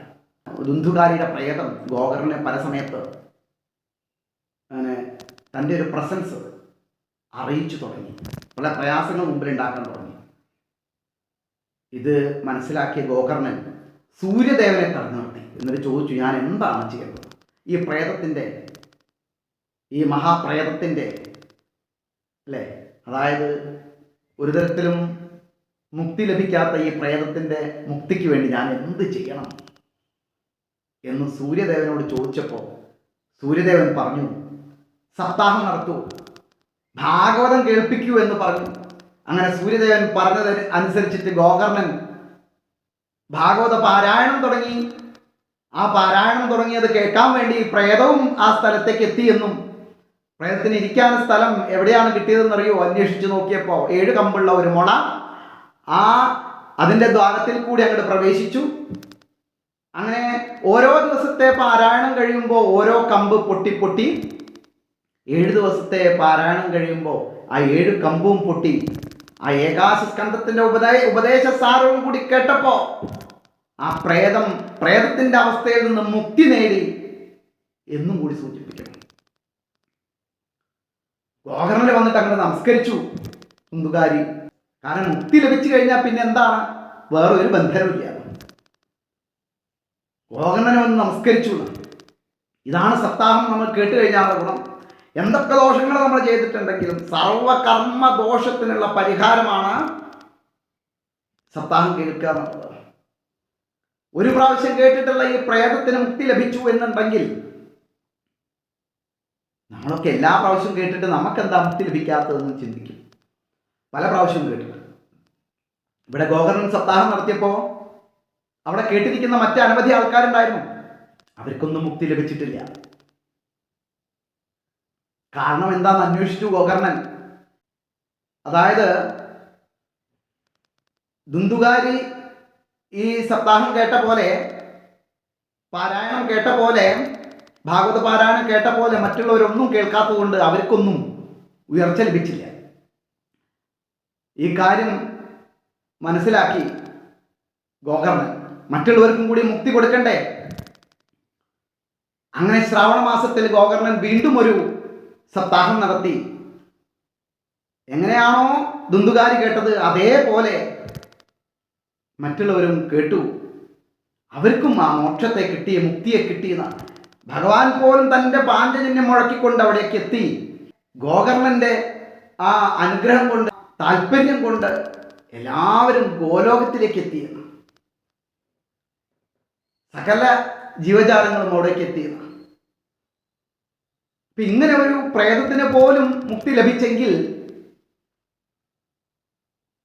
ദുന്ദുകാരിയുടെ പ്രേതം ഗോകർണനെ പല സമയത്ത് അങ്ങനെ തൻ്റെ ഒരു പ്രസൻസ് അറിയിച്ചു തുടങ്ങി. പല പ്രയാസങ്ങൾ മുമ്പിൽ ഉണ്ടാക്കാൻ തുടങ്ങി. ഇത് മനസ്സിലാക്കിയ ഗോകർണൻ സൂര്യദേവനെ തടഞ്ഞു നിർത്തി. എന്നിട്ട് ചോദിച്ചു, ഞാൻ എന്താണ് ചെയ്യേണ്ടത്? ഈ പ്രേതത്തിൻ്റെ, ഈ മഹാപ്രേതത്തിൻ്റെ അല്ലേ, അതായത് ഒരു തരത്തിലും മുക്തി ലഭിക്കാത്ത ഈ പ്രേതത്തിൻ്റെ മുക്തിക്ക് വേണ്ടി ഞാൻ എന്ത് ചെയ്യണം എന്ന് സൂര്യദേവനോട് ചോദിച്ചപ്പോൾ സൂര്യദേവൻ പറഞ്ഞു, സപ്താഹം നടത്തൂ, ഭാഗവതം കേൾപ്പിക്കൂ എന്ന് പറഞ്ഞു. അങ്ങനെ സൂര്യദേവൻ പറഞ്ഞത് അനുസരിച്ചിട്ട് ഗോകർണൻ ഭാഗവത പാരായണം തുടങ്ങി. ആ പാരായണം തുടങ്ങിയത് കേൾക്കാൻ വേണ്ടി പ്രേതവും ആ സ്ഥലത്തേക്ക് എത്തിയെന്നും, പ്രേതത്തിന് ഇരിക്കാൻ സ്ഥലം എവിടെയാണ് കിട്ടിയതെന്നറിയോ? അന്വേഷിച്ച് നോക്കിയപ്പോൾ 7 കമ്പുള്ള ഒരു മുള അതിൻ്റെ ദ്വാരത്തിൽ കൂടി അങ്ങോട്ട് പ്രവേശിച്ചു. അങ്ങനെ ഓരോ ദിവസത്തെ പാരായണം കഴിയുമ്പോൾ ഓരോ കമ്പ് പൊട്ടി പൊട്ടി 7 ദിവസത്തെ പാരായണം കഴിയുമ്പോൾ ആ 7 കമ്പും പൊട്ടി. ആ ഏകാശസ്കന്ധത്തിന്റെ ഉപദേശസാരവും കൂടി കേട്ടപ്പോ ആ പ്രേതത്തിന്റെ അവസ്ഥയിൽ നിന്ന് മുക്തി നേടി എന്നും കൂടി സൂചിപ്പിക്കണം. ഗോകർണന് വന്നിട്ട് അങ്ങനെ നമസ്കരിച്ചു ദുന്ദുകാരി. കാരണം മുക്തി ലഭിച്ചു കഴിഞ്ഞാൽ പിന്നെ എന്താണ്, വേറൊരു ബന്ധനമില്ല. ഗോകർണനെ വന്ന് നമസ്കരിച്ചു. ഇതാണ് സപ്താഹം നമ്മൾ കേട്ട് കഴിഞ്ഞാൽ ഗുണം. എന്തൊക്കെ ദോഷങ്ങൾ നമ്മൾ ചെയ്തിട്ടുണ്ടെങ്കിലും സർവകർമ്മ ദോഷത്തിനുള്ള പരിഹാരമാണ് സപ്താഹം കേൾക്കുക എന്നുള്ളത്. ഒരു പ്രാവശ്യം കേട്ടിട്ടുള്ള ഈ പ്രേതത്തിന് മുക്തി ലഭിച്ചു എന്നുണ്ടെങ്കിൽ നമ്മളൊക്കെ എല്ലാ പ്രാവശ്യവും കേട്ടിട്ട് നമുക്കെന്താ മുക്തി ലഭിക്കാത്തതെന്ന് ചിന്തിക്കും. പല പ്രാവശ്യവും കേട്ടിട്ട്. ഇവിടെ ഗോകർണൻ സപ്താഹം നടത്തിയപ്പോൾ അവിടെ കേട്ടിരിക്കുന്ന മറ്റ് അനവധി ആൾക്കാരുണ്ടായിരുന്നു. അവർക്കൊന്നും മുക്തി ലഭിച്ചിട്ടില്ല. കാരണം എന്താന്ന് അന്വേഷിച്ചു ഗോകർണൻ. അതായത് ദുന്ദുകാരി ഈ സപ്താഹം കേട്ട പോലെ, പാരായണം കേട്ട പോലെ, ഭാഗവത പാരായണം കേട്ട പോലെ മറ്റുള്ളവരൊന്നും കേൾക്കാത്തത് കൊണ്ട് അവർക്കൊന്നും ഉയർച്ച ലഭിച്ചില്ല. ഈ കാര്യം മനസ്സിലാക്കി ഗോകർണൻ മറ്റുള്ളവർക്കും കൂടി മുക്തി കൊടുക്കണ്ടേ. അങ്ങനെ ശ്രാവണ മാസത്തിൽ ഗോകർണൻ വീണ്ടും ഒരു സപ്താഹം നടത്തി. എങ്ങനെയാണോ ദുന്ദുകാരി കേട്ടത് അതേപോലെ മറ്റുള്ളവരും കേട്ടു. അവർക്കും ആ മോക്ഷത്തെ കിട്ടിയ, മുക്തിയെ കിട്ടിയതാണ്. ഭഗവാൻ പോലും തൻ്റെ പാഞ്ചജന്യം മുഴക്കിക്കൊണ്ട് അവിടേക്ക് എത്തി. ഗോകർണന്റെ ആ അനുഗ്രഹം കൊണ്ട്, താല്പര്യം കൊണ്ട് എല്ലാവരും ഗോലോകത്തിലേക്ക് എത്തിയെന്ന്. സകല ജീവജാലങ്ങളും അവിടേക്ക് എത്തിയെന്ന്. അപ്പൊ ഇങ്ങനെ ഒരു പ്രേതത്തിന് പോലും മുക്തി ലഭിച്ചെങ്കിൽ,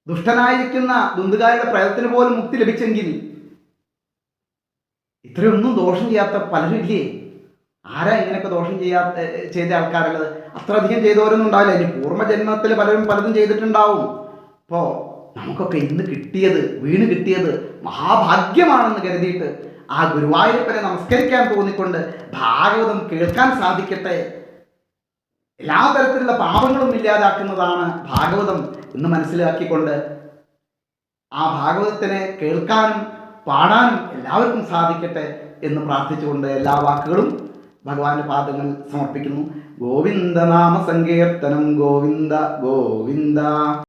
ദുഷ്ടനായിരിക്കുന്ന ദുന്ദുകാരുടെ പ്രേതത്തിന് പോലും മുക്തി ലഭിച്ചെങ്കിൽ, ഇത്രയൊന്നും ദോഷം ചെയ്യാത്ത പലരും ഇല്ലേ? ആരാ ഇങ്ങനെയൊക്കെ ദോഷം ചെയ്ത ആൾക്കാരുള്ളത്? അത്രയധികം ചെയ്തവരൊന്നും ഉണ്ടാവില്ല. ഇനി പൂർവ്വജന്മത്തിൽ പലരും പലതും ചെയ്തിട്ടുണ്ടാവും. അപ്പോൾ നമുക്കൊക്കെ ഇന്ന് കിട്ടിയത്, വീണ് കിട്ടിയത് മഹാഭാഗ്യമാണെന്ന് കരുതിയിട്ട് ആ ഗുരുവായൂരപ്പനെ നമസ്കരിക്കാൻ തോന്നിക്കൊണ്ട് ഭാഗവതം കേൾക്കാൻ സാധിക്കട്ടെ. എല്ലാ തരത്തിലുള്ള പാപങ്ങളും ഇല്ലാതാക്കുന്നതാണ് ഭാഗവതം എന്ന് മനസ്സിലാക്കിക്കൊണ്ട് ആ ഭാഗവതത്തിനെ കേൾക്കാനും പാടാനും എല്ലാവർക്കും സാധിക്കട്ടെ എന്ന് പ്രാർത്ഥിച്ചുകൊണ്ട് എല്ലാ വാക്കുകളും ഭഗവാന്റെ പാദങ്ങൾ സമർപ്പിക്കുന്നു. ഗോവിന്ദ നാമ സങ്കീർത്തനം. ഗോവിന്ദ ഗോവിന്ദ.